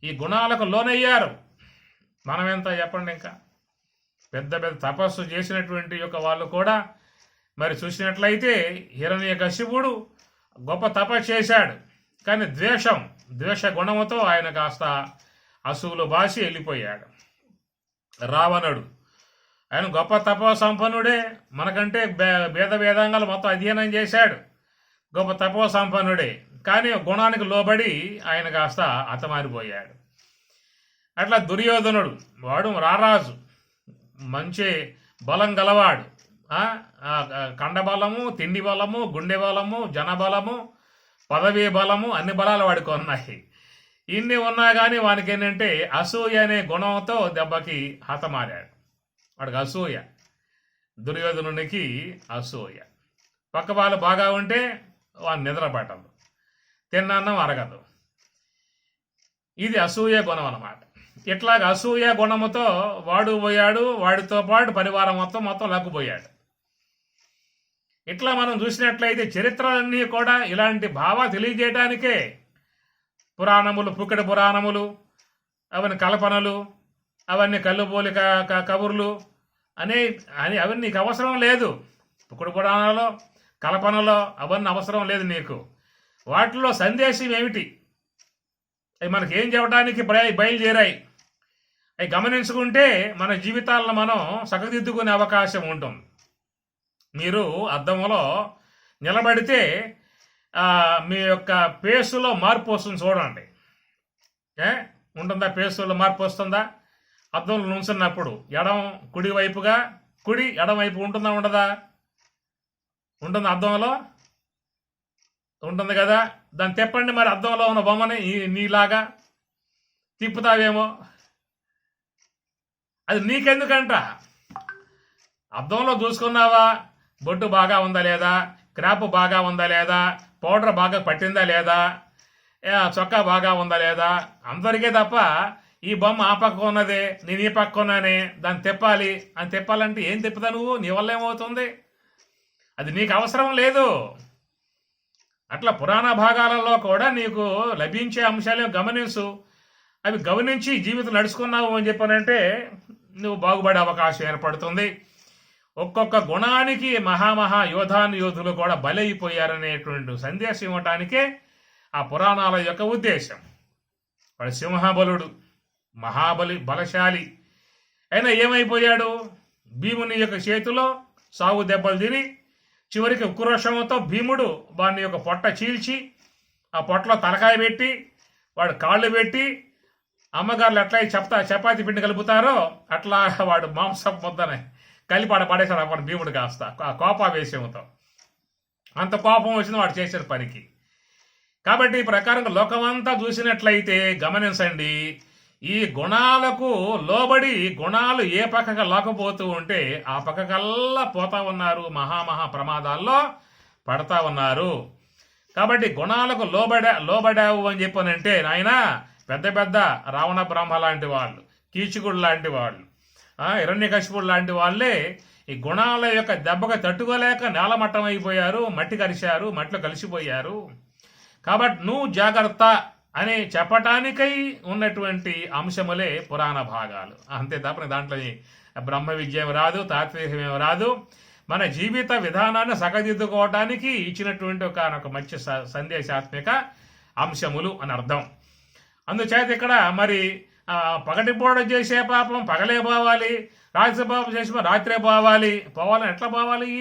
ఈ గుణాలకు లోనయ్యారు. మనం ఎంత చెప్పండి, ఇంకా పెద్ద పెద్ద తపస్సు చేసినటువంటి యొక్క వాళ్ళు కూడా మరి చూసినట్లయితే హిరణ్యకశిపుడు గొప్ప తపస్సు చేశాడు, కానీ ద్వేష గుణముతో ఆయన కాస్త అసువులు బాసి వెళ్ళిపోయాడు. రావణుడు ఆయన గొప్ప తపో సంపన్నుడే, మనకంటే వేదాంగాలు మొత్తం అధ్యయనం చేశాడు, గొప్ప తపో సంపన్నుడే, కానీ గుణానికి లోబడి ఆయన కాస్త హతమారిపోయాడు. అట్లా దుర్యోధనుడు వాడు రారాజు, మంచి బలం గలవాడు, కండబలము, తిండి బలము, గుండె బలము, జనబలము, పదవీ బలము, అన్ని బలాలు వాడికి ఉన్నాయి. ఇన్ని ఉన్నా కానీ వానికి ఏంటంటే అసూయ అనే గుణంతో దెబ్బకి హతమారాడు. వాడికి అసూయ, దుర్యోధనునికి అసూయ. పక్క వాళ్ళు బాగా ఉంటే వాడిని నిద్ర పట్టదు, తిన్నాన్నం అరగదు. ఇది అసూయ గుణం అన్నమాట. ఇట్లాగ అసూయ గుణముతో వాడు పోయాడు, వాడితో పాటు పరివారం మొత్తం లక్కుపోయాడు. ఇట్లా మనం చూసినట్లయితే చరిత్రలన్నీ కూడా ఇలాంటి భావాలు తెలియజేయడానికే పురాణములు, పుక్కడి పురాణములు, అవన్నీ కల్పనలు, అవన్నీ కల్లుబోలి కబుర్లు అవన్నీ నీకు అవసరం లేదు. పుక్కడి పురాణాలు, కల్పనలో అవన్నీ అవసరం లేదు నీకు. వాటిలో సందేశం ఏమిటి, అవి మనకి ఏం చెప్పడానికి బయలుదేరాయి, అవి గమనించుకుంటే మన జీవితాలను మనం సగదిద్దుకునే అవకాశం ఉంటుంది. మీరు అద్దంలో నిలబడితే మీ యొక్క పేసులో మార్పు వస్తుంది చూడండి. ఉంటుందా? పేసులో మార్పు వస్తుందా? అద్దంలో నుంచున్నప్పుడు కుడి వైపుగా ఎడం వైపు ఉంటుందా ఉండదా? ఉంటుంది, అద్దంలో ఉంటుంది కదా. దాన్ని తిప్పండి మరి, అద్దంలో ఉన్న బొమ్మని నీలాగా తిప్పుతావేమో. అది నీకెందుకంట? అద్దంలో చూసుకున్నావా, బొట్టు బాగా ఉందా లేదా, క్రాప్ బాగా ఉందా లేదా, పౌడర్ బాగా పట్టిందా లేదా, చొక్కా బాగా ఉందా లేదా, అందరికీ తప్ప ఈ బొమ్మ ఆ పక్క ఉన్నదే, నేను ఈ పక్క ఉన్నానే, దాన్ని తిప్పాలి అని తిప్పాలంటే ఏం తిప్పుతా నువ్వు? నీ వల్ల ఏమవుతుంది? అది నీకు అవసరం లేదు. అట్లా పురాణ భాగాలలో కూడా నీకు లభించే అంశాలు గమనించు. అవి గమనించి జీవితం నడుచుకున్నావు అని చెప్పానంటే నువ్వు బాగుపడే అవకాశం ఏర్పడుతుంది. ఒక్కొక్క గుణానికి మహామహా యోధులు కూడా బలైపోయారనేటువంటి సందేశం ఇవ్వటానికే ఆ పురాణాల యొక్క ఉద్దేశం. వాడు సింహబలుడు, బలశాలి అయినా ఏమైపోయాడు? భీముని యొక్క చేతిలో సాగు దెబ్బలు తిని చివరికి ఉక్రోషంతో భీముడు వాని యొక్క పొట్ట చీల్చి ఆ పొట్టలో తలకాయ పెట్టి వాడు కాళ్ళు పెట్టి అమ్మగారులు ఎట్లా చపాతీ పిండి కలుపుతారో అట్లా వాడు మాంసం ముద్దనే కలిపాడ పడేశాడు వాడు భీముడు కాస్త కోపావేశంతో. అంత కోపం వచ్చింది వాడు చేసిన పనికి. కాబట్టి ఈ ప్రకారంగా లోకమంతా చూసినట్లయితే గమనించండి, ఈ గుణాలకు లోబడి గుణాలు ఏ పక్కకు లాకపోతూ ఉంటే ఆ పక్కకల్లా పోతా ఉన్నారు, మహామహా ప్రమాదాల్లో పడతా ఉన్నారు. కాబట్టి గుణాలకు లోబడావు అని చెప్పనంటే నాయన పెద్ద పెద్ద రావణ బ్రహ్మ లాంటి వాళ్ళు, కీచుకుడు లాంటి వాళ్ళు, హిరణ్యకశిపుడు లాంటి వాళ్ళే ఈ గుణాల యొక్క దెబ్బకు తట్టుకోలేక నేలమట్టం అయిపోయారు, మట్టి కలిశారు, మట్టిలో కలిసిపోయారు. కాబట్టి నువ్వు జాగ్రత్త అని చెప్పటానికై ఉన్నటువంటి అంశములే పురాణ భాగాలు. అంతే తప్ప దాంట్లో బ్రహ్మ విద్య ఏమి రాదు, తాత్వికం ఏమి రాదు. మన జీవిత విధానాన్ని సగదిద్దుకోవటానికి ఇచ్చినటువంటి ఒక మంచి సందేశాత్మక అంశములు అని అర్థం. అందుచేత ఇక్కడ మరి పగటిపూట చేసే పాపం పగలే పోవాలి, రాత్రి పాపం చేసే రాత్రే పోవాలని ఎట్లా పోవాలి?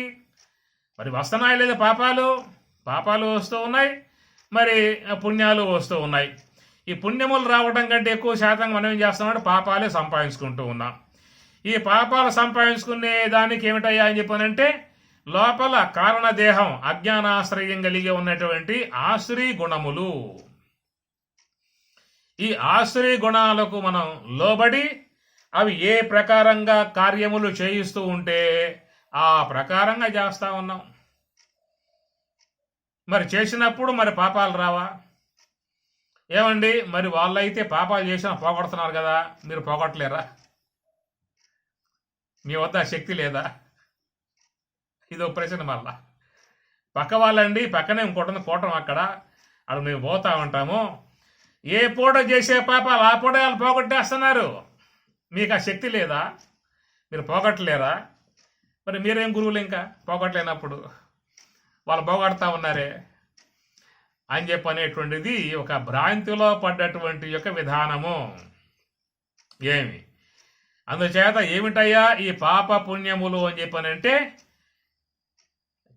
మరి వస్తున్నాయి లేదు పాపాలు వస్తూ ఉన్నాయి, మరి పుణ్యాలు వస్తూ ఉన్నాయి. ఈ పుణ్యములు రావడం కంటే ఎక్కువ శాతం మనం ఏం చేస్తున్నామంటే పాపాలే సంపాదించుకుంటూ ఉన్నాం. ఈ పాపాలు సంపాదించుకునే దానికి ఏమిటయ్యా అని చెప్పానంటే లోపల కారణదేహం అజ్ఞానాశ్రయం కలిగి ఉన్నటువంటి ఆశ్రీ గుణములు. ఈ ఆశ్రీ గుణాలకు మనం లోబడి అవి ఏ ప్రకారంగా కార్యములు చేయిస్తూ ఉంటే ఆ ప్రకారంగా చేస్తా ఉన్నాం. మరి చేసినప్పుడు మరి పాపాలు రావా? ఏమండి మరి వాళ్ళైతే పాపాలు చేసినా పోగొడుతున్నారు కదా, మీరు పోగొట్టలేరా? మీ వద్ద శక్తి లేదా? ఇదో ప్రశ్న. మళ్ళా పక్క వాళ్ళండి పక్కనే ఇంకోటి కూటం అక్కడ మేము పోతా ఉంటాము. ఏ పూట చేసే పాపాలు ఆ పూట వాళ్ళు పోగొట్టేస్తున్నారు. మీకు ఆ శక్తి లేదా? మీరు పోగొట్టలేరా? మరి మీరేం గురువులు ఇంకా పోగొట్టలేనప్పుడు వాళ్ళు పోగొడతా ఉన్నారే అని చెప్పనేటువంటిది ఒక భ్రాంతిలో పడ్డటువంటి యొక్క విధానము. ఏమి అందుచేత ఏమిటయ్యా ఈ పాప పుణ్యములు అని చెప్పనంటే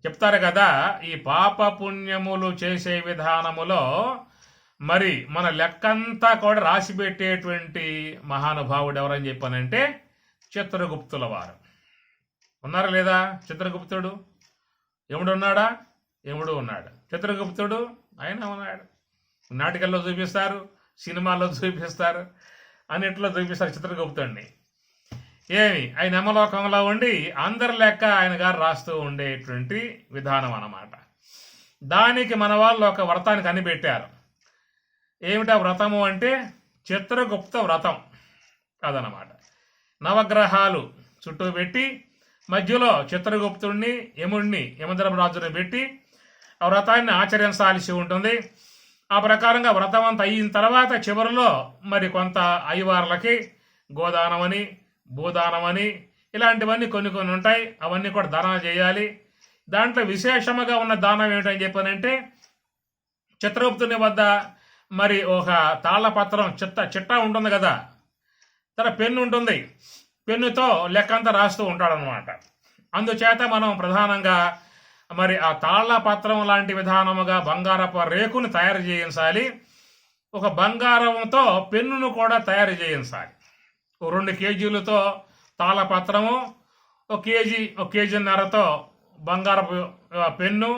చెప్తారు కదా, ఈ పాప పుణ్యములు చేసే విధానములో మరి మన లెక్కంతా కూడా రాసి పెట్టేటువంటి మహానుభావుడు ఎవరని చెప్పానంటే చిత్రగుప్తుల వారు. ఉన్నారా లేదా? చిత్రగుప్తుడు యముడు ఉన్నాడా? యముడు ఉన్నాడు. చిత్రగుప్తుడు ఆయన ఉన్నాడు. నాటికల్లో చూపిస్తారు, సినిమాల్లో చూపిస్తారు, అన్నిట్లో చూపిస్తారు చిత్రగుప్తుడిని. ఆయన యమలోకంలో ఉండి అందరి లెక్క ఆయన గారు రాస్తూ ఉండేటువంటి విధానం అన్నమాట. దానికి మన వాళ్ళు ఒక వ్రతాన్ని కనిపెట్టారు. ఏమిటా వ్రతము అంటే చిత్రగుప్త వ్రతం అదనమాట. నవగ్రహాలు చుట్టూ పెట్టి మధ్యలో చిత్రగుప్తుడిని యమధర్మరాజుని పెట్టి ఆ వ్రతాన్ని ఆచరించాల్సి ఉంటుంది. ఆ ప్రకారంగా వ్రతం అంతా అయిన తర్వాత చివరిలో మరి కొంత అయ్యవార్లకి గోదానమని భూదానమని ఇలాంటివన్నీ కొన్ని ఉంటాయి. అవన్నీ కూడా దానం చేయాలి. దాంట్లో విశేషముగా ఉన్న దానం ఏమిటని చెప్పానంటే చిత్రగుప్తుని వద్ద మరి ఒక తాళపత్రం చిట్టా ఉంటుంది కదా, తన పెన్ను ఉంటుంది. పెన్నుతో లెక్కంతా రాస్తూ ఉంటాడనమాట. అందుచేత మనం ప్రధానంగా మరి ఆ తాళపత్రం లాంటి విధానముగా బంగారపు రేకుని తయారు చేయించాలి. ఒక బంగారంతో పెన్నును కూడా తయారు చేయించాలి. 2 కేజీలతో తాళపత్రము, 1 కేజీన్నరతో బంగారపు పెన్ను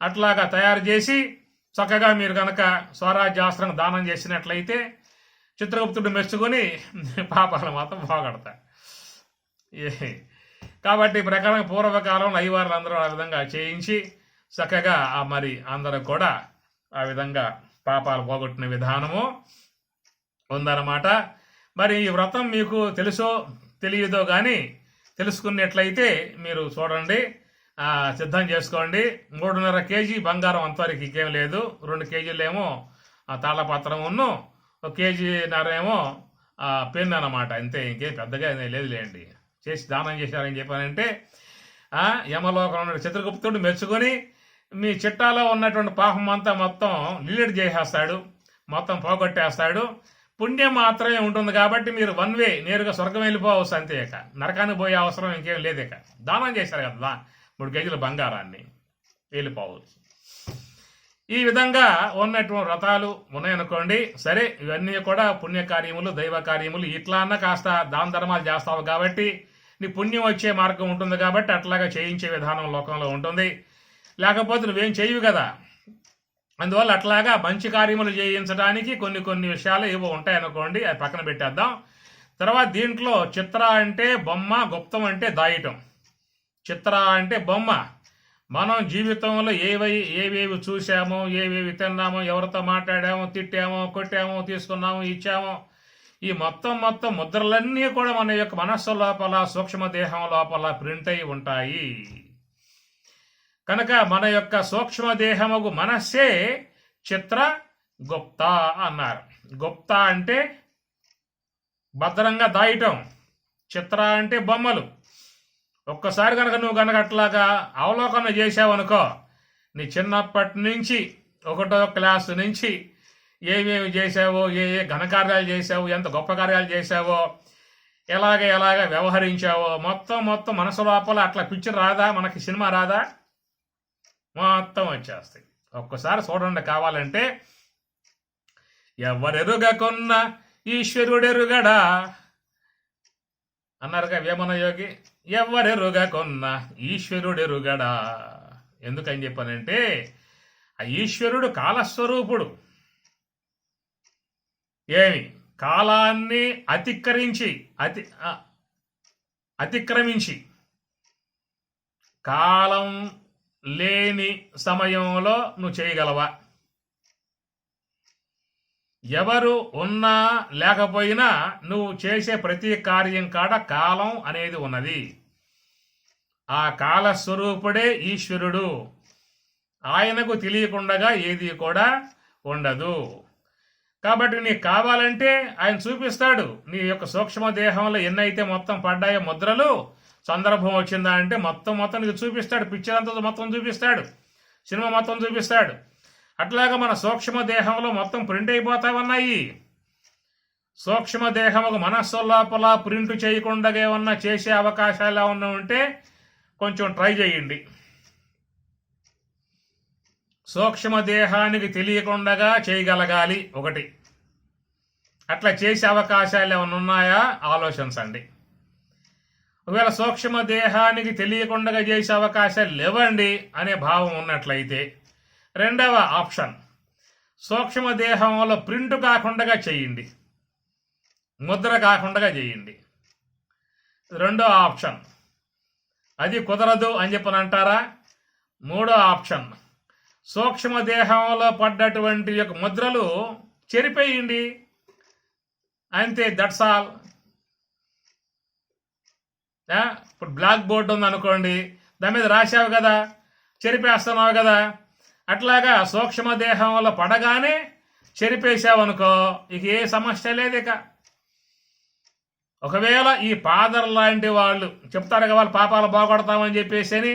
అట్లాగా తయారు చేసి చక్కగా మీరు కనుక స్వరాజ్యాస్త్రం దానం చేసినట్లయితే చిత్రగుప్తుడు మెచ్చుకొని పాపాలు మాత్రం పోగొడతాడు. కాబట్టి ప్రకారం పూర్వకాలంలో అయ్యవార్లు అందరూ ఆ విధంగా చేయించి చక్కగా మరి అందరూ కూడా ఆ విధంగా పాపాలు పోగొట్టిన విధానము ఉందన్నమాట. మరి ఈ వ్రతం మీకు తెలుసో తెలియదో కానీ తెలుసుకున్నట్లయితే మీరు చూడండి, సిద్ధం చేసుకోండి. 3.5 కేజీ బంగారం అంతవరకు ఇంకేం లేదు. 2 కేజీలేమో తాళపత్రమును, 1 కేజీన్నర ఏమో పెన్ అన్నమాట. అంతే, ఇంకేం పెద్దగా లేదులేండి. చేసి దానం చేశారని చెప్పానంటే యమలోకంలో చిత్రగుప్తుడు మెచ్చుకొని మీ చిట్టాలో ఉన్నటువంటి పాపం అంతా మొత్తం డిలీట్ చేసేస్తాడు, మొత్తం పోగొట్టేస్తాడు. పుణ్యం మాత్రమే ఉంటుంది కాబట్టి మీరు 1 వే నేరుగా స్వర్గం వెళ్ళిపోవచ్చు. అంతే, ఇక నరకానికి పోయే అవసరం ఇంకేం లేదు. ఇక దానం చేశారు కదా 3 కేజీల బంగారాన్ని, వెళ్ళిపోవచ్చు. ఈ విధంగా ఉన్నటువంటి వ్రతాలు ఉన్నాయనుకోండి. సరే, ఇవన్నీ కూడా పుణ్యకార్యములు, దైవ కార్యములు. ఇట్లా అన్న కాస్త దాన ధర్మాలు చేస్తావు కాబట్టి నీ పుణ్యం వచ్చే మార్గం ఉంటుంది కాబట్టి అట్లాగా చేయించే విధానం లోకంలో ఉంటుంది. లేకపోతే నువ్వేం చేయవు కదా. అందువల్ల అట్లాగా మంచి కార్యములు చేయించడానికి కొన్ని కొన్ని విషయాలు ఏవో ఉంటాయి అనుకోండి, అది పక్కన పెట్టేద్దాం. తర్వాత దీంట్లో చిత్ర అంటే బొమ్మ, గుప్తం అంటే దాయటం. చిత్ర అంటే బొమ్మ. మనం జీవితంలో ఏవేవి చూసామో, ఏవేవి తిన్నామో, ఎవరితో మాట్లాడామో, తిట్టామో, కొట్టామో, తీసుకున్నామో, ఇచ్చామో, ఈ మొత్తం ముద్రలన్నీ కూడా మన యొక్క మనస్సు లోపల, సూక్ష్మదేహం లోపల ప్రింట్ అయి ఉంటాయి. కనుక మన యొక్క సూక్ష్మదేహముకు మనస్సే చిత్ర గుప్త అన్నారు. గుప్త అంటే భద్రంగా దాయటం, చిత్ర అంటే బొమ్మలు. ఒక్కసారి కనుక నువ్వు కనుక అట్లాగా అవలోకనం చేసావనుకో, నీ చిన్నప్పటి నుంచి 1వ క్లాసు నుంచి ఏమేమి చేసావో, ఏ ఘనకార్యాలు చేసావో, ఎంత గొప్ప కార్యాలు చేసావో, ఎలాగ వ్యవహరించావో మొత్తం మనసు లోపల అట్లా పిక్చర్ రాదా, మనకి సినిమా రాదా, మొత్తం వచ్చేస్తాయి. ఒక్కసారి చూడండి. కావాలంటే ఎవరెరుగకున్న ఈశ్వరుడెరుగడా అన్నారుగా వేమన యోగి. ఎవరెరుగకున్న ఈశ్వరుడెరుగడా. ఎందుకని చెప్పానంటే ఆ ఈశ్వరుడు కాలస్వరూపుడు. ఏమి కాలాన్ని అతిక్రమించి కాలం లేని సమయంలో నువ్వు చేయగలవా? ఎవరు ఉన్నా లేకపోయినా నువ్వు చేసే ప్రతి కార్యం కాడ కాలం అనేది ఉన్నది. ఆ కాలస్వరూపుడే ఈశ్వరుడు. ఆయనకు తెలియకుండా ఏది కూడా ఉండదు. కాబట్టి నీకు కావాలంటే ఆయన చూపిస్తాడు. నీ యొక్క సూక్ష్మదేహంలో ఎన్నైతే మొత్తం పడ్డాయో ముద్రలు, సందర్భం వచ్చిందా అంటే మొత్తం నీకు చూపిస్తాడు. పిక్చర్ అంతా మొత్తం చూపిస్తాడు, సినిమా మొత్తం చూపిస్తాడు. అట్లాగా మన సూక్ష్మదేహంలో మొత్తం ప్రింట్ అయిపోతా ఉన్నాయి. సూక్ష్మదేహముకు మనస్సు లోపల ప్రింట్ చేయకుండా ఏమన్నా చేసే అవకాశాలు ఏమన్నా ఉంటే కొంచెం ట్రై చేయండి. సూక్ష్మదేహానికి తెలియకుండా చేయగలగాలి ఒకటి. అట్లా చేసే అవకాశాలు ఏమైనా ఉన్నాయా ఆలోచించండి. ఒకవేళ సూక్ష్మదేహానికి తెలియకుండా చేసే అవకాశాలు లేవండి అనే భావం ఉన్నట్లయితే రెండవ ఆప్షన్, సూక్ష్మదేహంలో ప్రింట్ కాకుండా చేయండి, ముద్ర కాకుండా చేయండి. రెండో ఆప్షన్. అది కుదరదు అని చెప్పని అంటారా? మూడో ఆప్షన్, సూక్ష్మదేహంలో పడ్డటువంటి యొక్క ముద్రలు చెరిపేయండి, అంతే, దట్స్ ఆల్. ఇప్పుడు బ్లాక్ బోర్డు ఉంది అనుకోండి, దాని మీద రాసావు కదా, చెరిపేస్తున్నావు కదా, అట్లాగా సూక్ష్మదేహంలో పడగానే చెరిపేసావనుకో ఇక ఏ సమస్య లేదు. ఇక ఒకవేళ ఈ ఫాదర్ లాంటి వాళ్ళు చెప్తారు కదా, వాళ్ళు పాపాలు బాగొడతామని చెప్పేసి అని,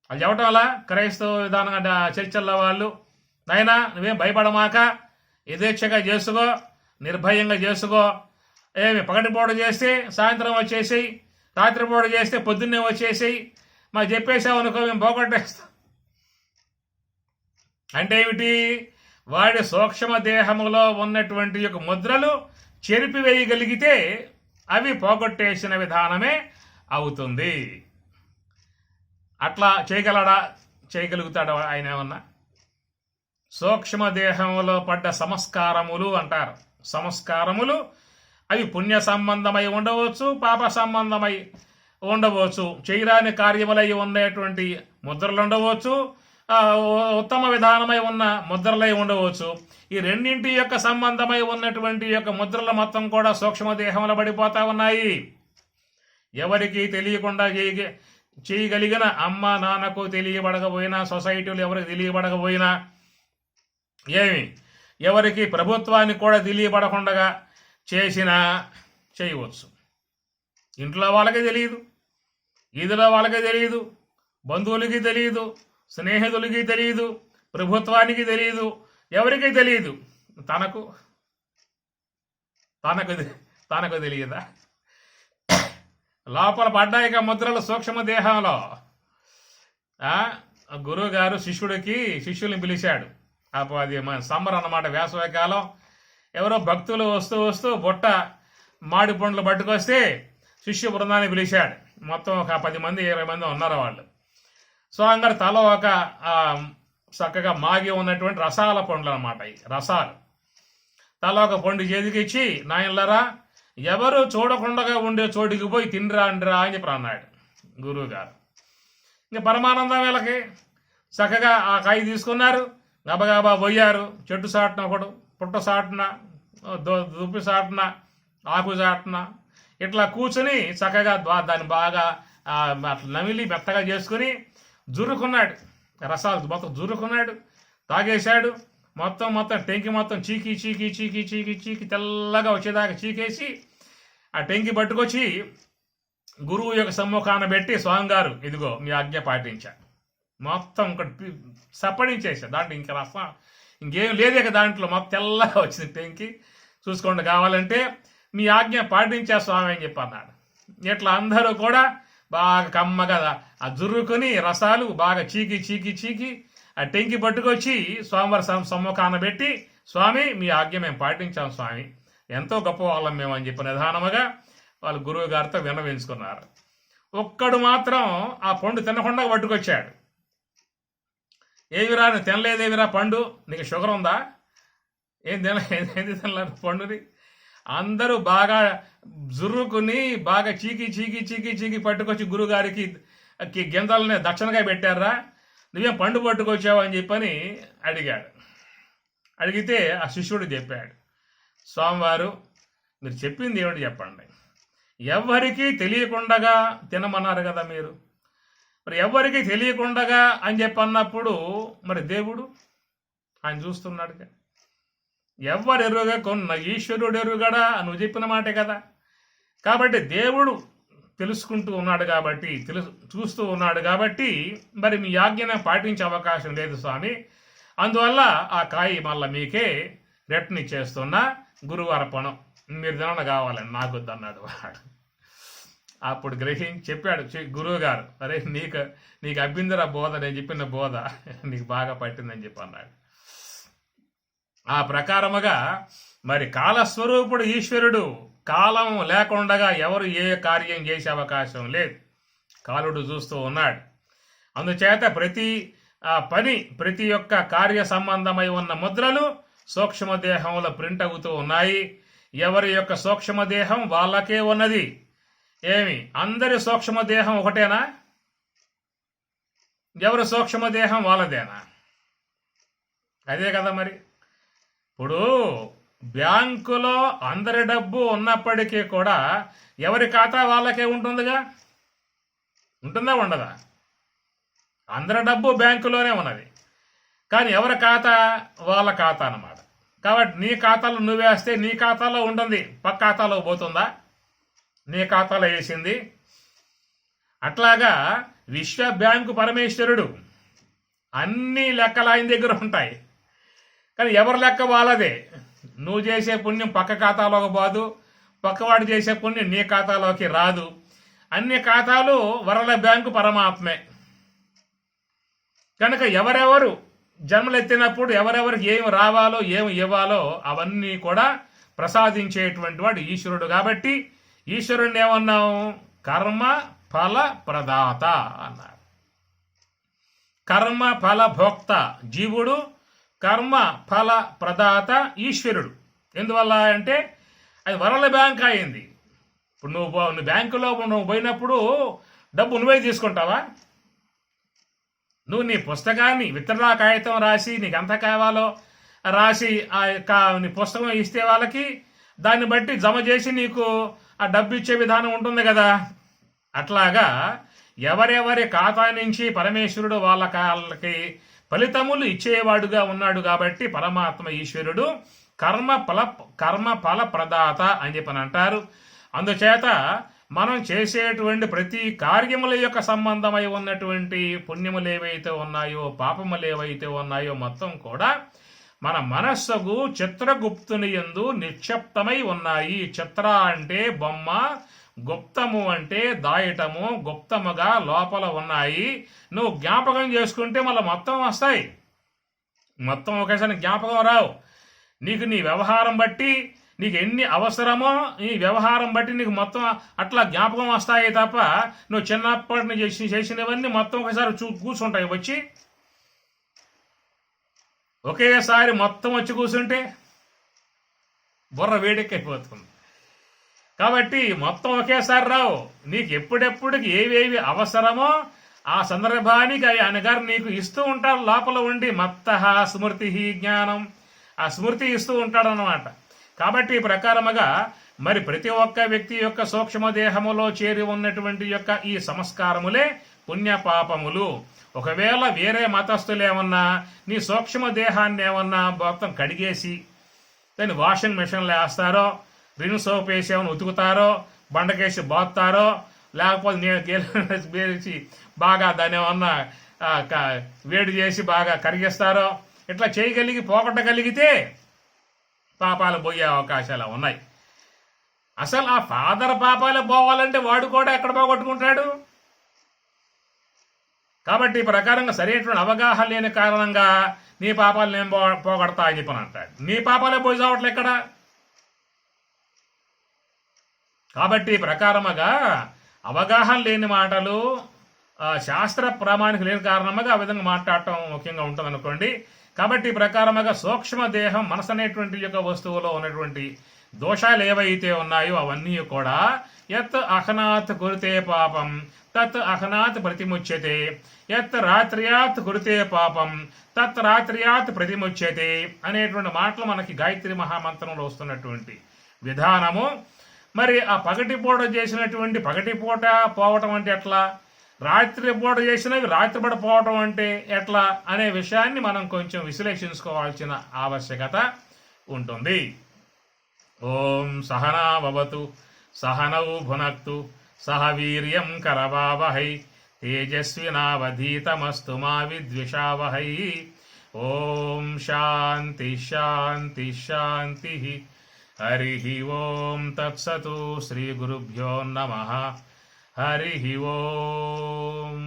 అది చెప్పటం వల్ల క్రైస్తవ విధానంగా చర్చల్లో వాళ్ళు, నాయనా నువ్వేం భయపడమాక, యథేచ్ఛగా చేసుకో, నిర్భయంగా చేసుకో, ఏమి పగటిపూట చేస్తే సాయంత్రం వచ్చేసి, రాత్రిపూట చేస్తే పొద్దున్నే వచ్చేసి మాకు చెప్పేసావు అనుకో మేము పోగొట్టేస్తాం. అంటే ఏమిటి? వాడి సూక్ష్మదేహములో ఉన్నటువంటి యొక్క ముద్రలు చెరిపివేయగలిగితే అవి పోగొట్టేసిన విధానమే అవుతుంది. అట్లా చేయగలడా? చేయగలుగుతాడు ఆయన ఏమన్నా? సూక్ష్మదేహంలో పడ్డ సంస్కారములు అంటారు. సంస్కారములు అవి పుణ్య సంబంధమై ఉండవచ్చు, పాప సంబంధమై ఉండవచ్చు, చేయరాని కార్యములై ఉండేటువంటి ముద్రలు ఉండవచ్చు, ఉత్తమ విధానమై ఉన్న ముద్రలై ఉండవచ్చు. ఈ రెండింటి యొక్క సంబంధమై ఉన్నటువంటి యొక్క ముద్రలు మొత్తం కూడా సూక్ష్మదేహంలో పడిపోతా ఉన్నాయి. ఎవరికి తెలియకుండా చేయగలిగిన అమ్మ నాన్నకు తెలియబడకపోయినా, సొసైటీలు ఎవరికి తెలియబడకపోయినా, ఎవరికి ప్రభుత్వానికి కూడా తెలియబడకుండా చేసినా చేయవచ్చు. ఇంట్లో వాళ్ళకి తెలియదు, ఈదులో వాళ్ళకి తెలియదు, బంధువులకి తెలియదు, స్నేహితులకి తెలియదు, ప్రభుత్వానికి తెలియదు, ఎవరికి తెలియదు, తనకు తెలియదా? లోపల పడ్డాయిక ముద్రలు సూక్ష్మదేహంలో. గురువు గారు శిష్యుల్ని పిలిచాడు. అది సమ్మర్ అన్నమాట, వేసవికాలం. ఎవరో భక్తులు వస్తూ బుట్ట మాడి పండ్లు పట్టుకొస్తే శిష్య బృందాన్ని పిలిచాడు. మొత్తం ఒక 10 మంది 20 మంది ఉన్నారు వాళ్ళు. స్వామి గారు తల చక్కగా మాగి ఉన్నటువంటి రసాల పండ్లు అన్నమాట. ఈ రసాలు తలా ఒక పండు చేతికిచ్చి, నాయనలారా ఎవరు చూడకుండా ఉండే చోటికి పోయి తినరా అండిరా అని చెప్పి అన్నాడు గురువు గారు. ఇంకా పరమానందం వీళ్ళకి చక్కగా ఆ కాయ తీసుకున్నారు, గబగబా పోయారు. చెట్టు సాటున ఒకడు, పుట్ట సాటున, దుప్పి సాటున, ఆకు సాటున ఇట్లా కూర్చుని చక్కగా దాన్ని బాగా అట్లా నమిలి మెత్తగా చేసుకుని జురుకున్నాడు. రసాలు మొత్తం జురుకున్నాడు, తాగేశాడు. మొత్తం టెంకి మొత్తం చీకి చీకి చీకి చీకి చీకి తెల్లగా వచ్చేదాకా చీకేసి ఆ టెంకి పట్టుకొచ్చి గురువు యొక్క సమ్ముఖాన పెట్టి, స్వామిగారు ఇదిగో మీ ఆజ్ఞ పాటించా. మొత్తం ఒకటి సప్పడించేసా. దాంట్లో ఇంకా రసం ఇంకేం లేదే కదా, దాంట్లో మొత్తం తెల్లగా వచ్చింది టెంకి. చూసుకోండి, కావాలంటే మీ ఆజ్ఞ పాటించా స్వామి అని చెప్పి అన్నాడు. ఇట్లా అందరూ కూడా బాగా కమ్మగా ఆ జుర్రుకొని రసాలు బాగా చీకి చీకి చీకి ఆ టెంకి పట్టుకొచ్చి స్వామివారి సమ్ముఖాన పెట్టి, స్వామి మీ ఆజ్ఞ మేము పాటించాం స్వామి, ఎంతో గొప్ప వాళ్ళం మేము అని చెప్పి నిదానముగా వాళ్ళు గురువు గారితో విన్నవించుకున్నారు. ఒక్కడు మాత్రం ఆ పండు తినకుండా పట్టుకొచ్చాడు. ఏమిరా నువ్వు తినలేదేమిరా పండు, నీకు షుగర్ ఉందా, ఏం తినలేదు పండుని. అందరూ బాగా జుర్రుకుని బాగా చీకి చీకి చీకి చీకి పట్టుకొచ్చి గురువుగారికి గింజల్ని దక్షిణగా పెట్టారా, నువ్వేం పండు పట్టుకొచ్చావు అని చెప్పని అడిగాడు. అడిగితే ఆ శిష్యుడు చెప్పాడు, స్వామివారు మీరు చెప్పింది ఏమిటి చెప్పండి, ఎవరికి తెలియకుండగా తినమన్నారు కదా మీరు, మరి ఎవరికి తెలియకుండగా అని చెప్పి అన్నప్పుడు మరి దేవుడు ఆయన చూస్తున్నాడు. ఎవరు ఎరుగ కొన్న ఈశ్వరుడు ఎరుగడా నువ్వు చెప్పిన మాటే కదా. కాబట్టి దేవుడు తెలుసుకుంటూ ఉన్నాడు కాబట్టి, చూస్తూ ఉన్నాడు కాబట్టి మరి మీ ఆజ్ఞను పాటించే అవకాశం లేదు స్వామి, అందువల్ల ఆ కాయ మళ్ళీ మీకే రిటర్న్ ఇచ్చేస్తున్నా, గురువు అర్పణం, మీరు తినడం కావాలని నాకు వద్దన్నాడు వాడు. అప్పుడు చెప్పాడు గురువు గారు, అరే నీకు అభ్యంతర బోధ, నేను చెప్పిన బోధ నీకు బాగా పట్టిందని చెప్పి అన్నాడు. ఆ ప్రకారముగా మరి కాలస్వరూపుడు ఈశ్వరుడు, కాలం లేకుండగా ఎవరు ఏ కార్యం చేసే అవకాశం లేదు, కాలుడు చూస్తూ ఉన్నాడు. అందుచేత ప్రతి ఒక్క కార్య సంబంధమై ఉన్న ముద్రలు సూక్ష్మదేహంలో ప్రింట్ అవుతూ ఉన్నాయి. ఎవరి యొక్క సూక్ష్మదేహం వాళ్ళకే ఉన్నది. ఏమి అందరి సూక్ష్మదేహం ఒకటేనా? ఎవరి సూక్ష్మదేహం వాళ్ళదేనా? అదే కదా మరి. ఇప్పుడు బ్యాంకులో అందరి డబ్బు ఉన్నప్పటికీ కూడా ఎవరి ఖాతా వాళ్ళకే ఉంటుందిగా, ఉంటుందా ఉండదా? అందరి డబ్బు బ్యాంకులోనే ఉన్నది, కానీ ఎవరి ఖాతా వాళ్ళ ఖాతా అన్నమాట. కాబట్టి నీ ఖాతాలో నువ్వు వేస్తే నీ ఖాతాలో ఉంటుంది, పక్క ఖాతాలో పోతుందా? నీ ఖాతాలో వేసింది. అట్లాగా విశ్వ బ్యాంకు పరమేశ్వరుడు, అన్ని లెక్కలు ఆయన దగ్గర ఉంటాయి, కానీ ఎవరి లెక్క వాళ్ళదే. నువ్వు చేసే పుణ్యం పక్క ఖాతాలోకి పోదు, పక్కవాడు చేసే పుణ్యం నీ ఖాతాలోకి రాదు. అన్ని ఖాతాలు వరల బ్యాంకు పరమాత్మే. కనుక ఎవరెవరు జన్మలెత్తినప్పుడు ఎవరెవరికి ఏమి రావాలో ఏమి ఇవ్వాలో అవన్నీ కూడా ప్రసాదించేటువంటి వాడు ఈశ్వరుడు. కాబట్టి ఈశ్వరుడిని ఏమన్నాం? కర్మ ఫల ప్రదాత అన్నారు. కర్మ ఫల భోక్త జీవుడు, కర్మ ఫల ప్రదాత ఈశ్వరుడు. ఎందువల్ల అంటే అది వరల బ్యాంక్ అయింది. ఇప్పుడు నువ్వు బ్యాంకులో నువ్వు పోయినప్పుడు డబ్బు నువ్వే తీసుకుంటావా? నువ్వు నీ పుస్తకాన్ని విత్డ్రా కాగితం రాసి నీకు ఎంత కావాలో రాసి నీ పుస్తకం ఇస్తే వాళ్ళకి దాన్ని బట్టి జమ చేసి నీకు ఆ డబ్బు ఇచ్చే విధానం ఉంటుంది కదా. అట్లాగా ఎవరెవరి ఖాతా నుంచి పరమేశ్వరుడు వాళ్ళకి ఫలితములు ఇచ్చేవాడుగా ఉన్నాడు. కాబట్టి పరమాత్మ ఈశ్వరుడు కర్మ ఫల ప్రదాత అని చెప్పని అంటారు. అందుచేత మనం చేసేటువంటి ప్రతి కార్యముల యొక్క సంబంధమై ఉన్నటువంటి పుణ్యములు ఏవైతే ఉన్నాయో పాపములు ఏవైతే ఉన్నాయో మొత్తం కూడా మన మనస్సుకు చిత్రగుప్తుని యందు నిక్షిప్తమై ఉన్నాయి. చిత్ర అంటే బొమ్మ, గుప్తము అంటే దాయటము, గుప్తముగా లోపల ఉన్నాయి. నువ్వు జ్ఞాపకం చేసుకుంటే మళ్ళీ మొత్తం వస్తాయి. మొత్తం ఒకేసారి జ్ఞాపకం రావు. నీకు నీ వ్యవహారం బట్టి నీకు ఎన్ని అవసరమో ఈ వ్యవహారం బట్టి నీకు మొత్తం అట్లా జ్ఞాపకం వస్తాయి తప్ప నువ్వు చిన్నప్పటి నుంచి చేసినవన్నీ మొత్తం ఒకసారి కూర్చుంటాయి వచ్చి. ఒకేసారి మొత్తం వచ్చి కూర్చుంటే బుర్ర వేడెక్కిపోతుంది. కాబట్టి మొత్తం ఒకేసారి రావు. నీకు ఎప్పుడెప్పటికి ఏవేవి అవసరమో ఆ సందర్భానికి ఆయన గారు నీకు ఇస్తూ ఉంటాడు. లోపల ఉండి మత్తః స్మృతి జ్ఞానం, ఆ స్మృతి ఇస్తూ ఉంటాడు అన్నమాట. కాబట్టి ఈ ప్రకారముగా మరి ప్రతి ఒక్క వ్యక్తి యొక్క సూక్ష్మ దేహములో చేరి ఉన్నటువంటి యొక్క ఈ సంస్కారములే పుణ్య పాపములు. ఒకవేళ వేరే మతస్థులు ఏమన్నా నీ సూక్ష్మ దేహాన్ని ఏమన్నా మొత్తం కడిగేసి దాన్ని వాషింగ్ మిషన్లో వేస్తారో, రిన్ సోప్ వేసి ఏమైనా ఉతుకుతారో, బండకేసి బాత్తారో, లేకపోతే వేసి బాగా దాన్ని ఏమన్నా వేడి చేసి బాగా కరిగిస్తారో, ఇట్లా చేయగలిగి పోగొట్టగలిగితే పాపాలు పోయే అవకాశాలు ఉన్నాయి. అసలు ఆ ఫాదర్ పాపాలు పోవాలంటే వాడు కూడా ఎక్కడ పోగొట్టుకుంటాడు? కాబట్టి ఈ ప్రకారంగా సరైనటువంటి అవగాహన లేని కారణంగా నీ పాపాలు నేను పోగొడతా అని చెప్పని అంటాడు. నీ పాపాలే పోయి చావట్లే ఎక్కడ? కాబట్టి ఈ ప్రకారముగా అవగాహన లేని మాటలు, శాస్త్ర ప్రామాణిక లేని కారణముగా ఆ విధంగా మాట్లాడటం ముఖ్యంగా ఉంటుంది అనుకోండి. కాబట్టి ఈ ప్రకారముగా సూక్ష్మ దేహం మనసు అనేటువంటి యొక్క వస్తువులో ఉన్నటువంటి దోషాలు ఏవైతే ఉన్నాయో అవన్నీ కూడా యత్ అహనాత్ కురుతే పాపం తత్ అహనాత్ ప్రతిముచ్యతే, యత్ రాత్ర్యాత్ కురుతే పాపం తత్ రాత్ర్యాత్ ప్రతిముచ్యతే అనేటువంటి మాటలు మనకి గాయత్రి మహామంత్రంలో వస్తున్నటువంటి విధానము. మరి ఆ పగటిపూట చేసినటువంటి పగటిపూట పోవటం అంటే ఎట్లా, రాత్రిపూట చేసినవి రాత్రిపూట పోవటం అంటే ఎట్లా అనే విషయాన్ని మనం కొంచెం విశ్లేషించుకోవాల్సిన ఆవశ్యకత ఉంటుంది. ఓం సహనా భవతు సహనౌ భునక్తు సహ వీర్యం కరవావహై తేజస్వినావధీతమస్తు మా విద్విషావహై. ఓం శాంతి శాంతి శాంతి. హరి ఓం తత్సతు. శ్రీ గురుభ్యో నమః. హరి ఓం.